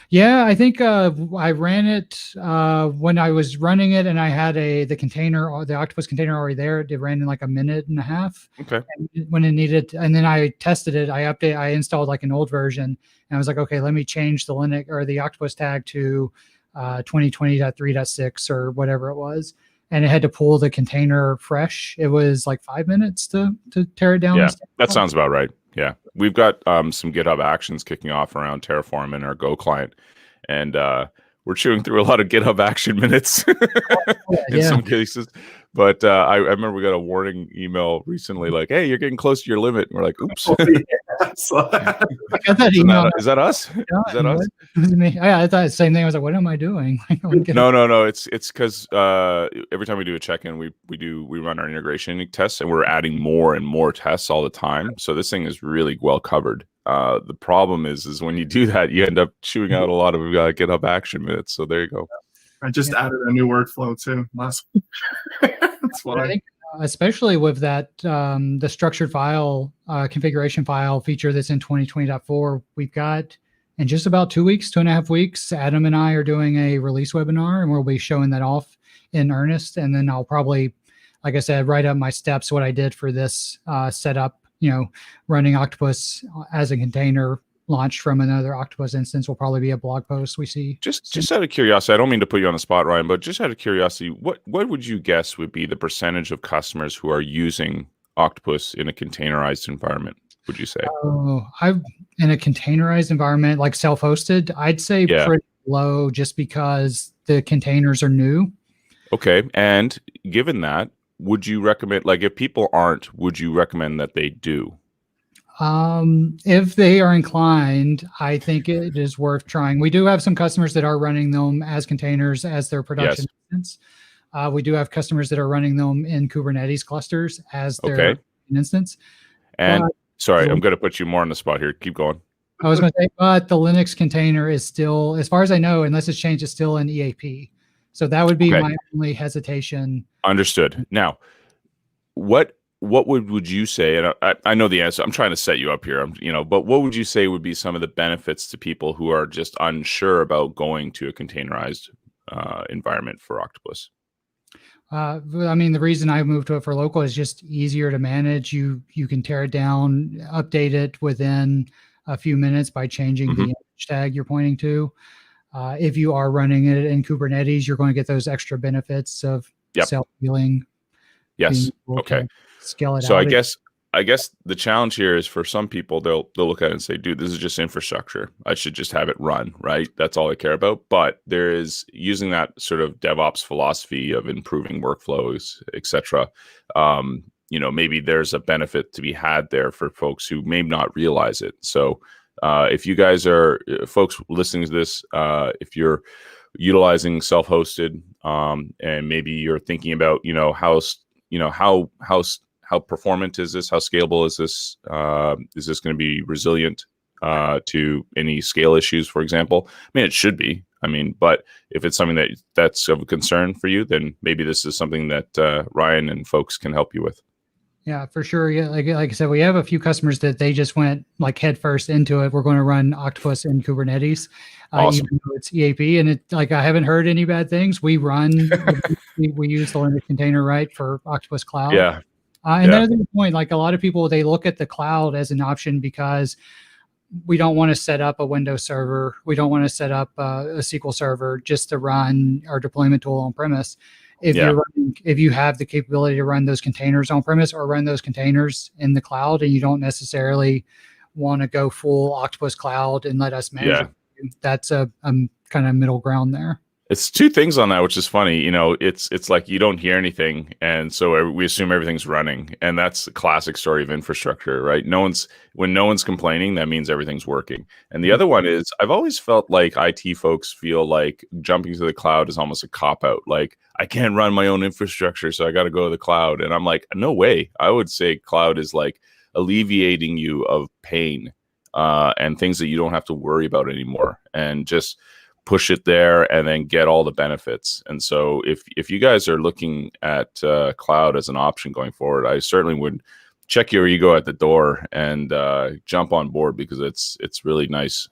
Yeah, I think I ran it when I was running it, and I had the container, or the Octopus container already there. It ran in like a minute and a half. Okay. When it needed, and then I tested it. I installed like an old version, and I was like, okay, let me change the Linux or the Octopus tag to 2020.3.6 or whatever it was, and it had to pull the container fresh. It was like 5 minutes to tear it down. Yeah, that sounds about right. Yeah, we've got some GitHub Actions kicking off around Terraform in our Go client, and we're chewing through a lot of GitHub Action minutes in some cases. But I remember we got a warning email recently, like, "Hey, you're getting close to your limit." And we're like, "Oops." I got that email. Is that us? Is that us? It was me. Yeah, I thought the same thing. I was like, "What am I doing?" No. It's because every time we do a check-in, we run our integration tests, and we're adding more and more tests all the time. So this thing is really well covered. The problem is when you do that, you end up chewing out a lot of GitHub Action minutes. So there you go. I just added a new workflow too last week. That's why. I think, especially with that the structured file configuration file feature that's in 2020.4, we've got in just about 2 weeks, 2.5 weeks, Adam and I are doing a release webinar, and we'll be showing that off in earnest. And then I'll probably, like I said, write up my steps, what I did for this setup. Running Octopus as a container launched from another Octopus instance will probably be a blog post we see. Just out of curiosity, I don't mean to put you on the spot, Ryan, but just out of curiosity, what would you guess would be the percentage of customers who are using Octopus in a containerized environment, would you say? In a containerized environment, like self-hosted, I'd say pretty low, just because the containers are new. Okay. And given that, would you recommend, like, if people aren't, would you recommend that they do? If they are inclined, I think it is worth trying. We do have some customers that are running them as containers as their production instance. We do have customers that are running them in Kubernetes clusters as their instance. And sorry, I'm going to put you more on the spot here. Keep going. I was going to say, but the Linux container is still, as far as I know, unless it's changed, it's still in EAP. So that would be my only hesitation. Understood. Now, what would you say? And I know the answer. I'm trying to set you up here. But what would you say would be some of the benefits to people who are just unsure about going to a containerized environment for Octopus? I mean, the reason I moved to it for local is just easier to manage. You can tear it down, update it within a few minutes by changing the image tag you're pointing to. If you are running it in Kubernetes, you're going to get those extra benefits of self-healing. Yes. Okay. Scale it out. So I guess the challenge here is, for some people, they'll look at it and say, dude, this is just infrastructure. I should just have it run, right? That's all I care about. But there is, using that sort of DevOps philosophy of improving workflows, etc. Maybe there's a benefit to be had there for folks who may not realize it. So if you guys are folks listening to this, if you're utilizing self-hosted, and maybe you're thinking about, how performant is this? How scalable is this? Is this going to be resilient to any scale issues, for example? I mean, it should be. But if it's something that's of a concern for you, then maybe this is something that Ryan and folks can help you with. Yeah, for sure. Yeah, like I said, we have a few customers that they just went like head first into it. We're going to run Octopus in Kubernetes, awesome. Even though it's EAP, and I haven't heard any bad things. We run, we use the Linux container for Octopus Cloud. Yeah. And that's the point. Like, a lot of people, they look at the cloud as an option because we don't want to set up a Windows server. We don't want to set up a SQL server just to run our deployment tool on premise. If you have the capability to run those containers on premise or run those containers in the cloud, and you don't necessarily want to go full Octopus Cloud and let us manage it, that's a kind of middle ground there. It's two things on that, which is funny. You know, it's like you don't hear anything, and so we assume everything's running, and that's a classic story of infrastructure, right? When no one's complaining, that means everything's working. And the other one is, I've always felt like IT folks feel like jumping to the cloud is almost a cop out. Like, I can't run my own infrastructure, so I got to go to the cloud. And I'm like, no way. I would say cloud is like alleviating you of pain and things that you don't have to worry about anymore, and just push it there and then get all the benefits. And so if you guys are looking at cloud as an option going forward, I certainly would check your ego at the door and jump on board, because it's really nice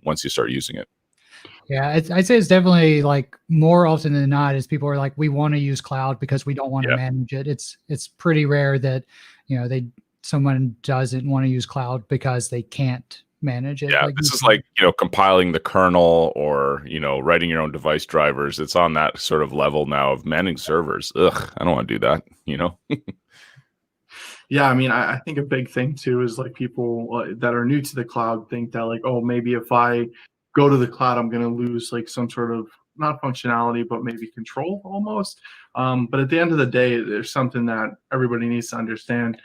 once you start using it. Yeah, I'd say it's definitely like more often than not is people are like, we want to use cloud because we don't want to manage it. It's pretty rare that, you know, someone doesn't want to use cloud because they can't manage it. Yeah, like this is like, you know, compiling the kernel or, you know, writing your own device drivers. It's on that sort of level now of managing servers. Ugh, I don't want to do that, you know? Yeah, I mean, I think a big thing too is like people that are new to the cloud think that like, oh, maybe if I go to the cloud, I'm going to lose like some sort of not functionality, but maybe control almost. But at the end of the day, there's something that everybody needs to understand.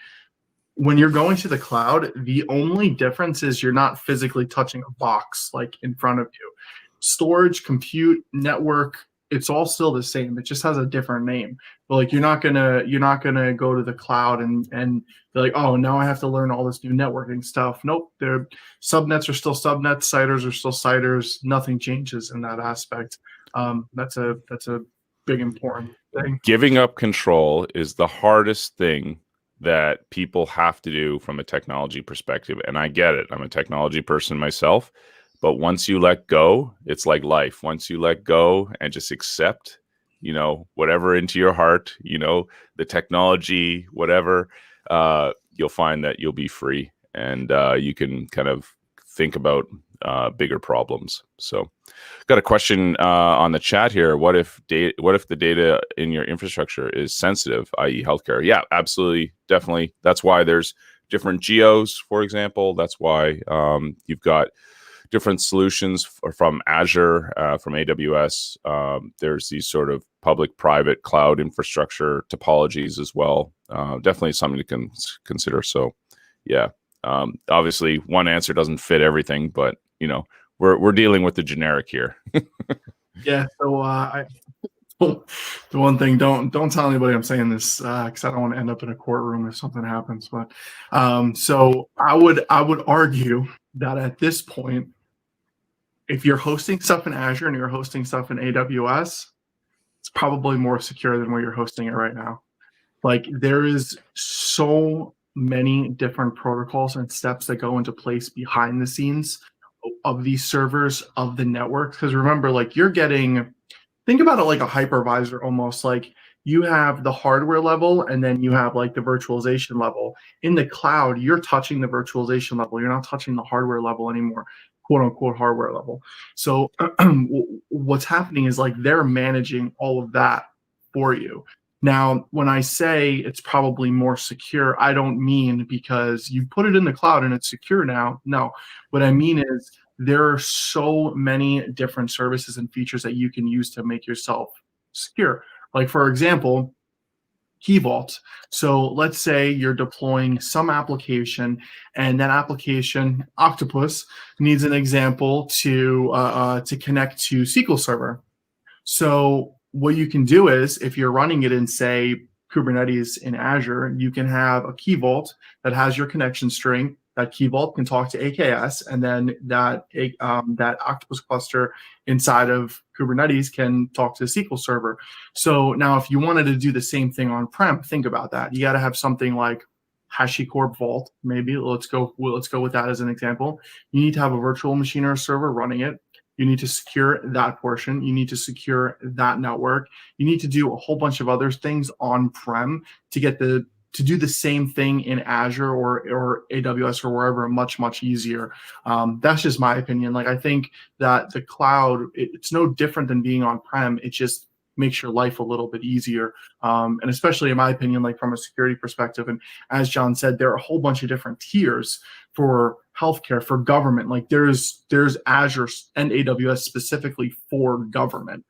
When you're going to the cloud, the only difference is you're not physically touching a box like in front of you. Storage, compute, network, it's all still the same. It just has a different name. But like you're not gonna go to the cloud and be like, oh, now I have to learn all this new networking stuff. Nope, their subnets are still subnets, CIDRs are still CIDRs. Nothing changes in that aspect. That's a big important thing. Giving up control is the hardest thing that people have to do from a technology perspective. And I get it. I'm a technology person myself. But once you let go, it's like life. Once you let go and just accept, you know, whatever into your heart, you know, the technology, whatever, you'll find that you'll be free, and you can kind of think about bigger problems. So got a question on the chat here. What if the data in your infrastructure is sensitive, i.e. healthcare? Yeah, absolutely. Definitely. That's why there's different geos, for example. That's why you've got different solutions from Azure, from AWS. There's these sort of public-private cloud infrastructure topologies as well. Definitely something to consider. So yeah, obviously one answer doesn't fit everything, but you know, we're dealing with the generic here. Yeah. So the one thing, don't tell anybody I'm saying this because I don't want to end up in a courtroom if something happens. But so I would argue that at this point, if you're hosting stuff in Azure and you're hosting stuff in AWS, it's probably more secure than where you're hosting it right now. Like there is so many different protocols and steps that go into place behind the scenes of these servers, of the networks. Because remember, like think about it like a hypervisor almost. Like you have the hardware level and then you have like the virtualization level. In the cloud, you're touching the virtualization level. You're not touching the hardware level anymore, quote unquote hardware level. So what's happening is like they're managing all of that for you. Now, when I say it's probably more secure, I don't mean because you put it in the cloud and it's secure now. No, what I mean is there are so many different services and features that you can use to make yourself secure. Like, for example, Key Vault. So let's say you're deploying some application and that application, Octopus, needs an example to connect to SQL Server. So what you can do is if you're running it in, say, Kubernetes in Azure, you can have a Key Vault that has your connection string. That Key Vault can talk to AKS, and then that Octopus cluster inside of Kubernetes can talk to the SQL Server. So now if you wanted to do the same thing on-prem, think about that. You got to have something like HashiCorp Vault, maybe. Let's go with that as an example. You need to have a virtual machine or a server running it. You need to secure that portion. You need to secure that network. You need to do a whole bunch of other things on-prem to do the same thing in Azure or AWS or wherever much easier. That's just my opinion. Like I think that the cloud, it's no different than being on-prem. It just makes your life a little bit easier. And especially in my opinion, like from a security perspective. And as John said, there are a whole bunch of different tiers for healthcare, for government. Like there's Azure and AWS specifically for government.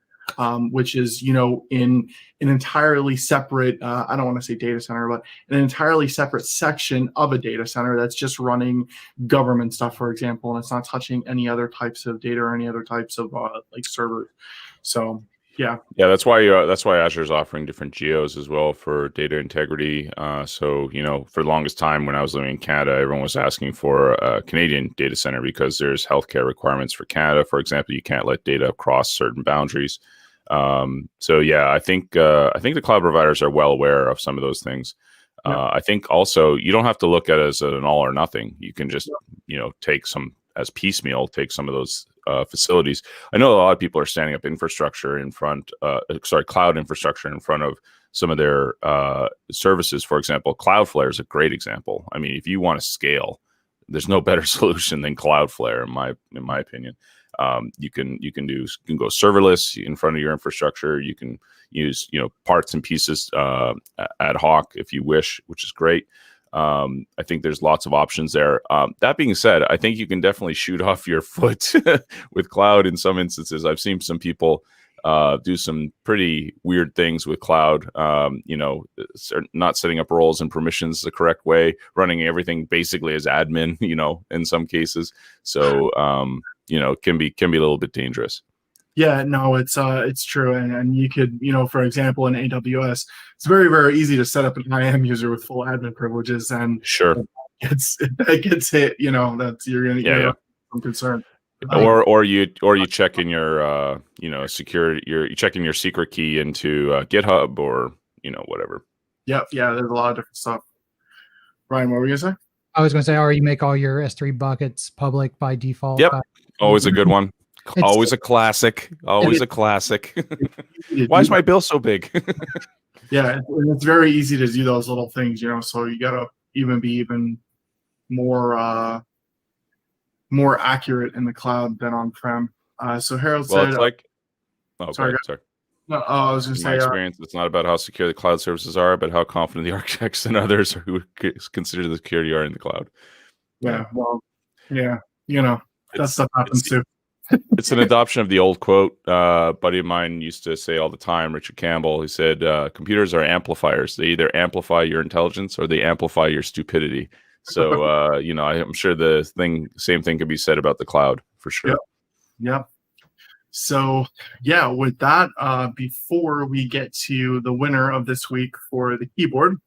which is, in an entirely separate, I don't want to say data center, but an entirely separate section of a data center that's just running government stuff, for example, and it's not touching any other types of data or any other types of like servers. So yeah. That's why Azure is offering different geos as well for data integrity. So for the longest time when I was living in Canada, everyone was asking for a Canadian data center because there's healthcare requirements for Canada. For example, you can't let data cross certain boundaries. So yeah, I think the cloud providers are well aware of some of those things. I think also you don't have to look at it as an all or nothing. You can just take some as piecemeal, take some of those facilities. I know a lot of people are standing up infrastructure in front, cloud infrastructure in front of some of their services. For example, Cloudflare is a great example. I mean, if you want to scale, there's no better solution than Cloudflare, in my opinion. You can go serverless in front of your infrastructure. You can use parts and pieces ad hoc if you wish, which is great. I think there's lots of options there. That being said, I think you can definitely shoot off your foot with cloud in some instances. I've seen some people do some pretty weird things with cloud, not setting up roles and permissions the correct way, running everything basically as admin, in some cases. So, can be a little bit dangerous. Yeah, no, it's true. And you could, for example, in AWS, it's very, very easy to set up an IAM user with full admin privileges, and sure, it gets hit, that's you're gonna some concern. Or you check in your security, you check in your secret key into GitHub or whatever. Yeah, there's a lot of different stuff. Ryan, what were you gonna say? I was gonna say, or you make all your S3 buckets public by default. Yep, always a good one. Always a classic. Always a classic. Why is my bill so big? Yeah, it's very easy to do those little things, so you gotta be even more accurate in the cloud than on-prem. So Harold said, it's like, sorry. No, I was going to say, in my experience, it's not about how secure the cloud services are, but how confident the architects and others who consider the security are in the cloud. Yeah, well, yeah, that stuff happens too. It's an adoption of the old quote. Buddy of mine used to say all the time, Richard Campbell, he said, computers are amplifiers. They either amplify your intelligence or they amplify your stupidity. So, I'm sure the same thing could be said about the cloud for sure. Yep. So, yeah, with that, before we get to the winner of this week for the keyboard,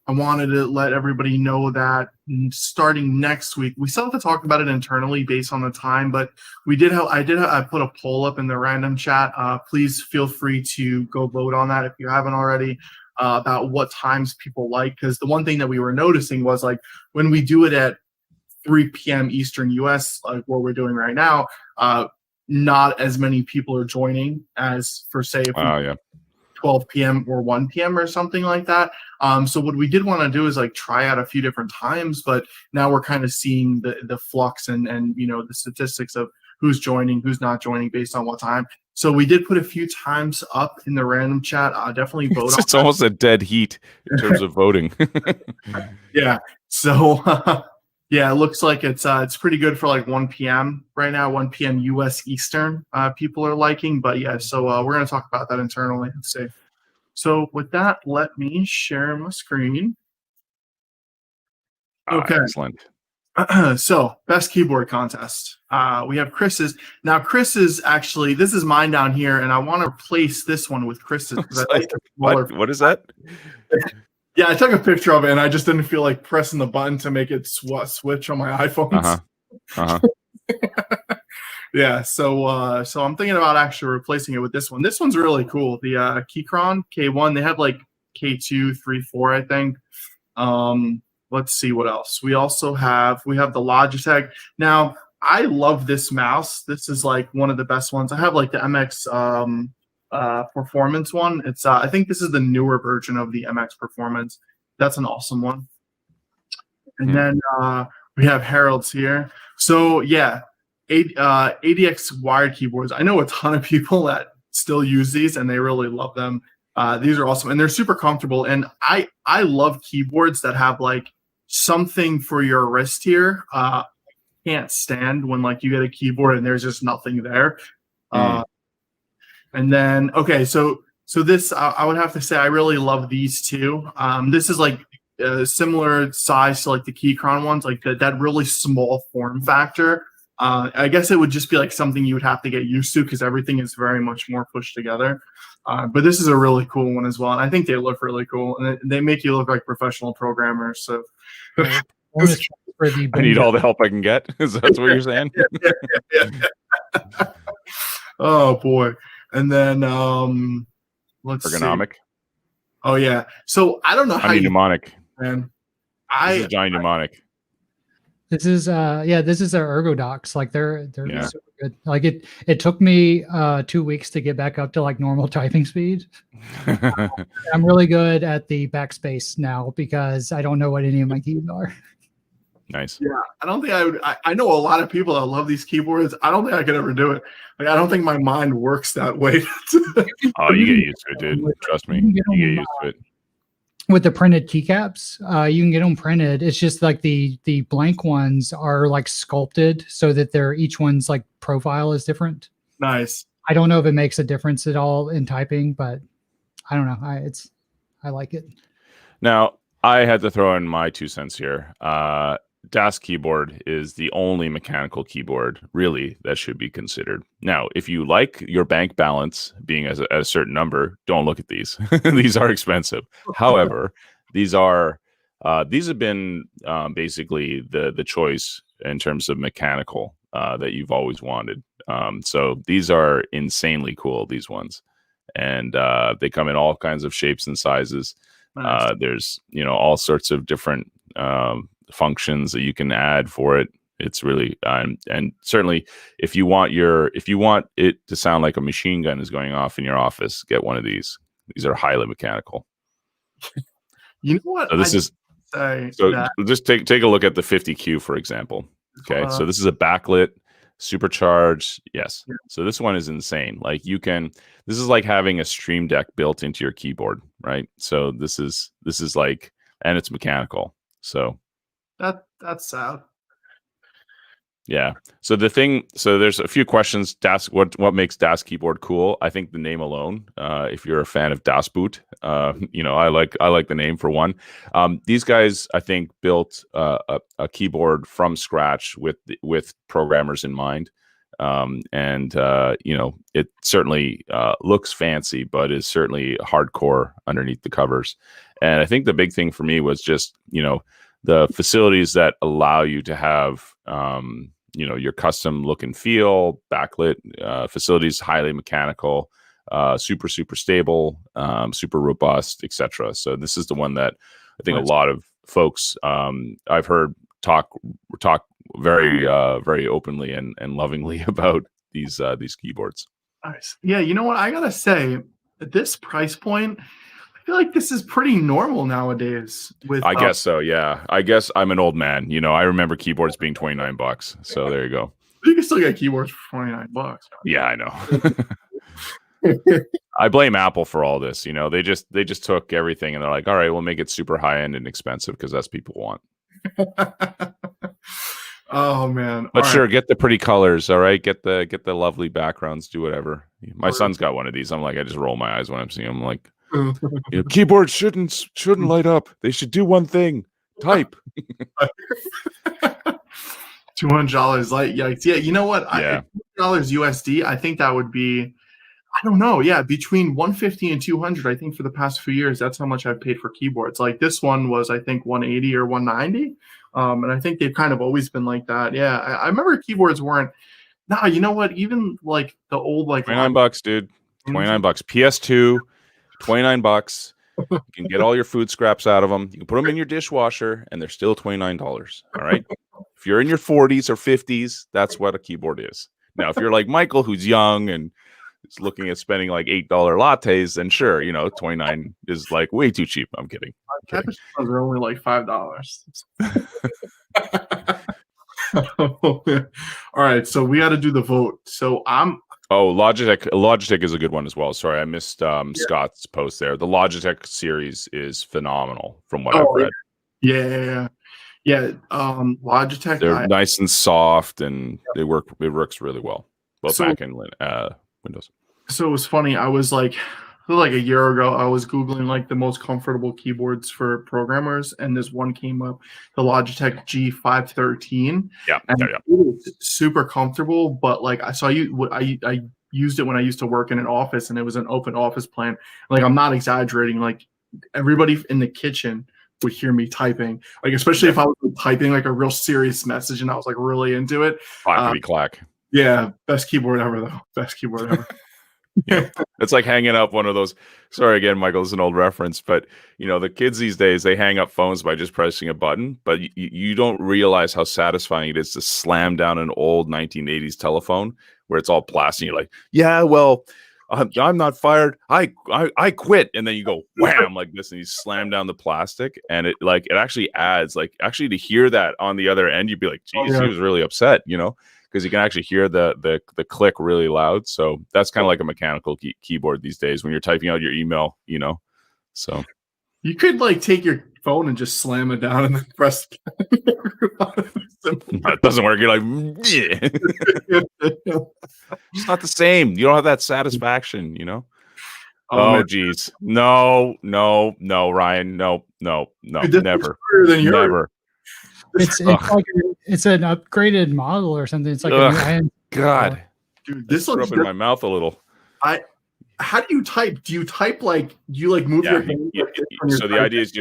I wanted to let everybody know that starting next week, we still have to talk about it internally based on the time, but I put a poll up in the random chat. Please feel free to go vote on that if you haven't already, about what times people like. Because the one thing that we were noticing was, like, when we do it at 3 p.m. Eastern US, like what we're doing right now, not as many people are joining as for, say, 12 p.m. or 1 p.m. or something like that. So what we did want to do is like try out a few different times, but now we're kind of seeing the flux and the statistics of who's joining, who's not joining based on what time. So we did put a few times up in the random chat. Definitely vote. It's almost a dead heat in terms of voting. Yeah. So yeah, it looks like it's pretty good for like 1 p.m. right now, 1 p.m. U.S. Eastern. People are liking, but yeah. So we're going to talk about that internally. Let's see. So with that, let me share my screen. Okay. Excellent. So best keyboard contest. We have Chris's. Now Chris is actually, this is mine down here, and I want to replace this one with Chris's. What is that? Yeah, I took a picture of it, and I just didn't feel like pressing the button to make it switch on my iPhones. Yeah, so I'm thinking about actually replacing it with this one. This one's really cool. The Keychron K1. They have like K2, 3, 4, I think. Let's see what else. We have the Logitech. Now, I love this mouse. This is like one of the best ones. I have like the MX Performance one. It's I think this is the newer version of the MX Performance. That's an awesome one. And then we have Harold's here. So yeah, ADX wired keyboards. I know a ton of people that still use these and they really love them. These are awesome and they're super comfortable. And I love keyboards that have like something for your wrist here. Can't stand when like you get a keyboard and there's just nothing there. And then, okay, so this I would have to say I really love these two. This is like similar size to like the Keychron ones, like that really small form factor. I guess it would just be like something you would have to get used to because everything is very much more pushed together. But this is a really cool one as well, and I think they look really cool, and they make you look like professional programmers. So. Bonus for the I need all the help I can get. Is that what you're saying? Yeah. Oh boy. And then let's Ergonomic. see. Oh yeah. So I don't know how Johnny you Mnemonic. man. This is Johnny Mnemonic. This is this is their ergodocs. Like they're Yeah. super good. Like it took me 2 weeks to get back up to like normal typing speed. I'm really good at the backspace now because I don't know what any of my keys are. Nice. Yeah, I don't think I would. I know a lot of people that love these keyboards. I don't think I could ever do it. Like, I don't think my mind works that way. Oh, you get used to it, dude. Trust me. You get used to it. With the printed keycaps, you can get them printed. It's just like the blank ones are like sculpted so that they're each one's like profile is different. Nice. I don't know if it makes a difference at all in typing, but I don't know. I like it. Now, I had to throw in my 2 cents here. DAS keyboard is the only mechanical keyboard really that should be considered. Now, if you like your bank balance being at a certain number, don't look at these. These are expensive. However, these have been basically the choice in terms of mechanical that you've always wanted. So these are insanely cool, these ones. And they come in all kinds of shapes and sizes. Nice. There's all sorts of different functions that you can add for it. It's really and certainly if you want it to sound like a machine gun is going off in your office, get one of these. These are highly mechanical. You know what? So just take a look at the 50Q, for example. Okay, so this is a backlit supercharged. Yes. Yeah. So this one is insane. Like this is like having a Stream Deck built into your keyboard, right? So this is like, and it's mechanical. So that's sad. Yeah. So there's a few questions. DAS, what makes DAS keyboard cool? I think the name alone. If you're a fan of Das Boot, I like the name for one. These guys, I think, built a keyboard from scratch with programmers in mind. It certainly looks fancy, but is certainly hardcore underneath the covers. And I think the big thing for me was just, the facilities that allow you to have, your custom look and feel, backlit facilities, highly mechanical, super stable, super robust, etc. So this is the one that I think a lot of folks I've heard talk very very openly and lovingly about these keyboards. Nice. Yeah, you know what? I gotta say, at this price point, I feel like this is pretty normal nowadays. I guess so. Yeah, I guess I'm an old man. I remember keyboards being $29. So there you go. You can still get keyboards for $29. Yeah, I know. I blame Apple for all this. They just took everything and they're like, all right, we'll make it super high end and expensive because that's people want. Oh man! But all sure, right. Get the pretty colors. All right, get the lovely backgrounds. Do whatever. My son's got one of these. I'm like, I just roll my eyes when I'm seeing them. Like, keyboards shouldn't light up. They should do one thing: type. $200 light. Yikes! Yeah, you know what? Yeah. $200 USD. I think that would be. I don't know. Yeah, between 150 and 200. I think for the past few years, that's how much I've paid for keyboards. Like this one was, I think, 180 or 190. And I think they've kind of always been like that. Yeah, I remember keyboards weren't. Nah, you know what? Even like the old like $29, dude. $29. PS2, $29. You can get all your food scraps out of them. You can put them in your dishwasher, and they're still $29. All right. If you're in your 40s or 50s, that's what a keyboard is. Now, if you're like Michael, who's young and is looking at spending like $8 lattes, then sure, $29 is like way too cheap. I'm kidding. Are only like $5. All right, so we got to do the vote. So Logitech is a good one as well. Sorry, I missed Scott's post there. The Logitech series is phenomenal from what I've read. Yeah. Logitech. They're nice and soft, and it works really well, both Mac and Windows. So it was funny. I was like a year ago, I was Googling like the most comfortable keyboards for programmers, and this one came up, the Logitech G513. Yeah, And yeah, it was super comfortable, but like I saw you, I used it when I used to work in an office, and it was an open office plan. Like I'm not exaggerating. Like everybody in the kitchen would hear me typing, like especially if I was typing like a real serious message and I was like really into it. clackety clack. Yeah, best keyboard ever though. Best keyboard ever. Yeah, it's like hanging up one of those. Sorry again, Michael, it's an old reference, but the kids these days, they hang up phones by just pressing a button, but you don't realize how satisfying it is to slam down an old 1980s telephone where it's all plastic. You're like, yeah, well, I'm not fired. I quit, and then you go wham like this, and you slam down the plastic, and it actually adds actually to hear that on the other end, you'd be like, geez, he was really upset, because you can actually hear the click really loud. So that's kind of like a mechanical keyboard these days when you're typing out your email, So you could like take your phone and just slam it down and then press. It doesn't work. You're like, yeah. It's not the same. You don't have that satisfaction, Oh, geez. No, Ryan. No, Dude, never. Never. It's like it's an upgraded model or something. It's like a new end. God. Dude, this looks looks in my mouth a little. How do you type? Do you type like do you move your hand? So the idea is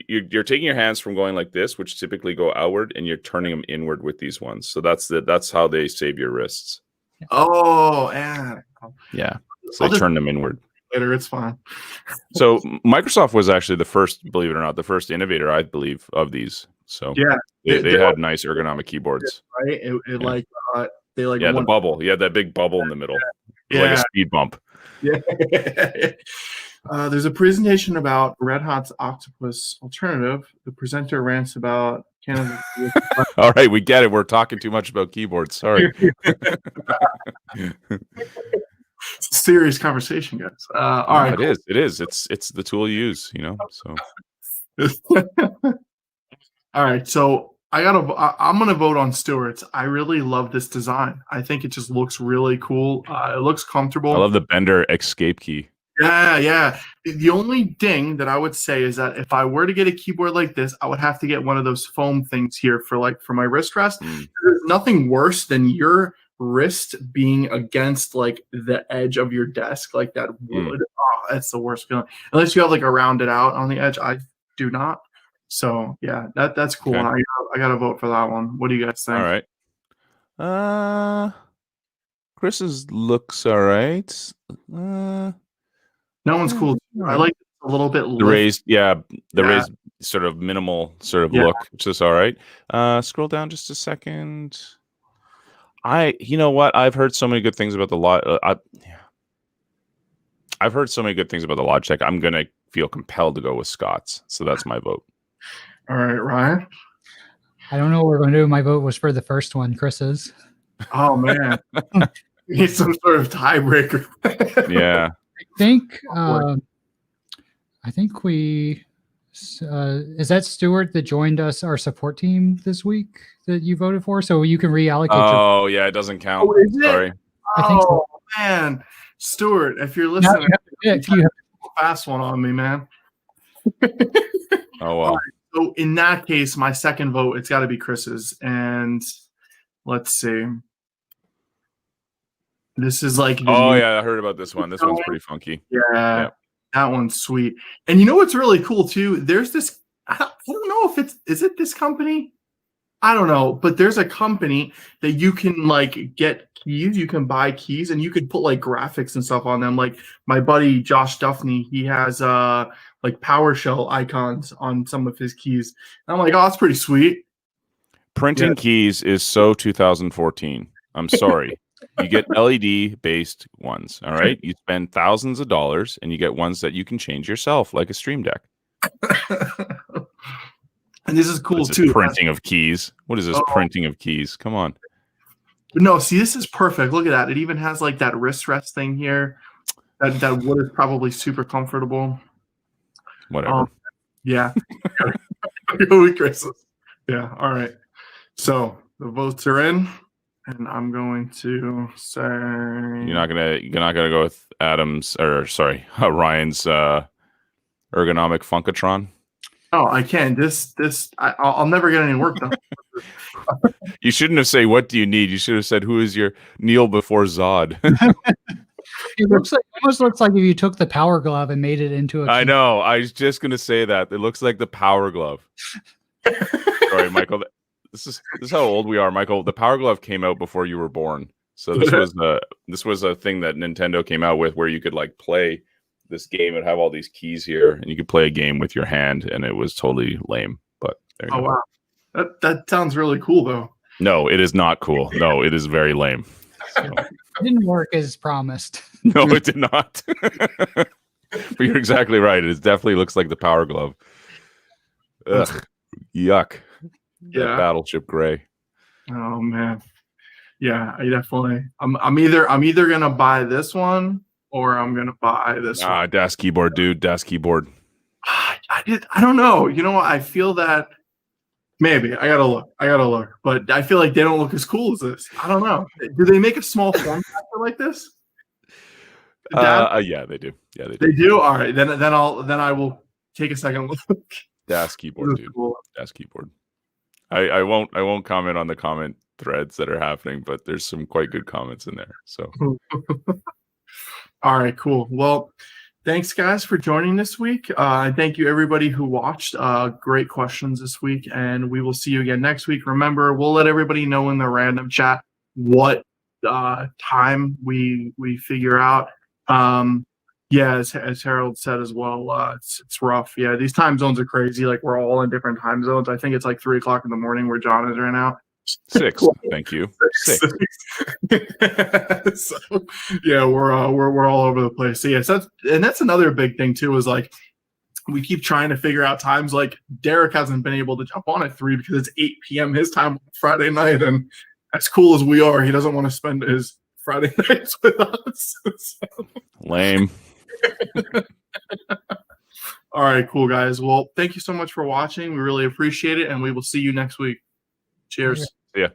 you're taking your hands from going like this, which typically go outward, and you're turning them inward with these ones. So that's how they save your wrists. Oh, yeah. Yeah. So they turn them inward. Later, it's fine. So Microsoft was actually the first, believe it or not, the first innovator, I believe, of these. So yeah, they had nice ergonomic keyboards. Right? The bubble. Yeah, that big bubble in the middle. Yeah. Like a speed bump. Yeah. There's a presentation about Red Hot's Octopus alternative. The presenter rants about Canada. All right, we get it. We're talking too much about keyboards. Sorry. It's a serious conversation, guys. All right. It is. It's the tool you use, So. All right. So I'm gonna vote on Stewart's. I really love this design. I think it just looks really cool. It looks comfortable. I love the Bender escape key. Yeah. The only ding that I would say is that if I were to get a keyboard like this, I would have to get one of those foam things here for my wrist rest. There's nothing worse than your wrist being against like the edge of your desk, like that wood. Oh, that's the worst feeling. Unless you have like a rounded out on the edge. I do not. So yeah, that's cool. Okay. I gotta vote for that one. What do you guys think? All right. Chris's looks all right. No one's cool. I like a little bit the raised, raised sort of minimal sort of look, which is all right. Scroll down just a second. You know what? I've heard so many good things about the I've heard so many good things about the Logitech. I'm gonna feel compelled to go with Scott's, so that's my vote. All right, Ryan. I don't know what we're going to do. My vote was for the first one, Chris's. Oh man, we need some sort of tiebreaker. Yeah. I think we is that Stuart that joined our support team this week that you voted for? So you can reallocate. Oh yeah, it doesn't count. Oh, is it? Sorry. I think so. Man, Stuart, if you're listening, you have a fast one on me, man. Oh well. So in that case, my second vote, it's got to be Chris's, and let's see. This is like I heard about this one. This one's pretty funky. Yeah, that one's sweet. And you know what's really cool too? There's this. I don't know if is it this company? I don't know, but there's a company that you can like get keys. You can buy keys, and you could put like graphics and stuff on them. Like my buddy Josh Duffney, he has like PowerShell icons on some of his keys. And I'm like, oh, that's pretty sweet. Printing keys is so 2014. I'm sorry. You get LED based ones. All right. You spend thousands of dollars and you get ones that you can change yourself, like a Stream Deck. And this is cool too. Printing of keys. What is this printing of keys? Come on. No, see, this is perfect. Look at that. It even has like that wrist rest thing here. That wood is probably super comfortable. Whatever. Yeah. Go with Chris's. Yeah. All right. So the votes are in, and I'm going to say you're not gonna go with Ryan's ergonomic Funkatron? Oh, I can't. I'll never get any work done. You shouldn't have said, "What do you need?" You should have said, "Who is your kneel before Zod?" It almost looks like if you took the Power Glove and made it into a. I know. I was just gonna say that. It looks like the Power Glove. Sorry, Michael. This is how old we are, Michael. The Power Glove came out before you were born. So this was a thing that Nintendo came out with where you could like play this game and have all these keys here, and you could play a game with your hand, and it was totally lame. But there you go. Wow, that sounds really cool though. No, it is not cool. No, it is very lame. So. It didn't work as promised. No, it did not. But you're exactly right. It definitely looks like the Power Glove. Ugh, yuck. Yeah, that Battleship Gray. Oh man, yeah, I'm either gonna buy this one or I'm gonna buy this one. Desk keyboard, dude. Desk keyboard. I don't know. You know what? I feel that maybe I gotta look, but I feel like they don't look as cool as this. I don't know. Do they make a small form factor like this? Yeah, they do. Yeah, they do. They do. All right, then I will take a second look. Desk keyboard, dude. Cool. Desk keyboard. I won't comment on the comment threads that are happening, but there's some quite good comments in there. So. All right, cool. Well, thanks guys for joining this week. Thank you everybody who watched. Great questions this week, and we will see you again next week. Remember, we'll let everybody know in the random chat what time we figure out. Yeah, as Harold said as well, it's rough. Yeah, these time zones are crazy. Like we're all in different time zones. I think it's like 3 o'clock in the morning where John is right now. 6. Thank you. 6. So, yeah, we're all over the place. So yes, that's another big thing too. Is like we keep trying to figure out times. Like Derek hasn't been able to jump on at 3 because it's 8 p.m. his time Friday night, and as cool as we are, he doesn't want to spend his Friday nights with us. So. Lame. All right, cool guys. Well, thank you so much for watching. We really appreciate it, and we will see you next week. Cheers. Yeah.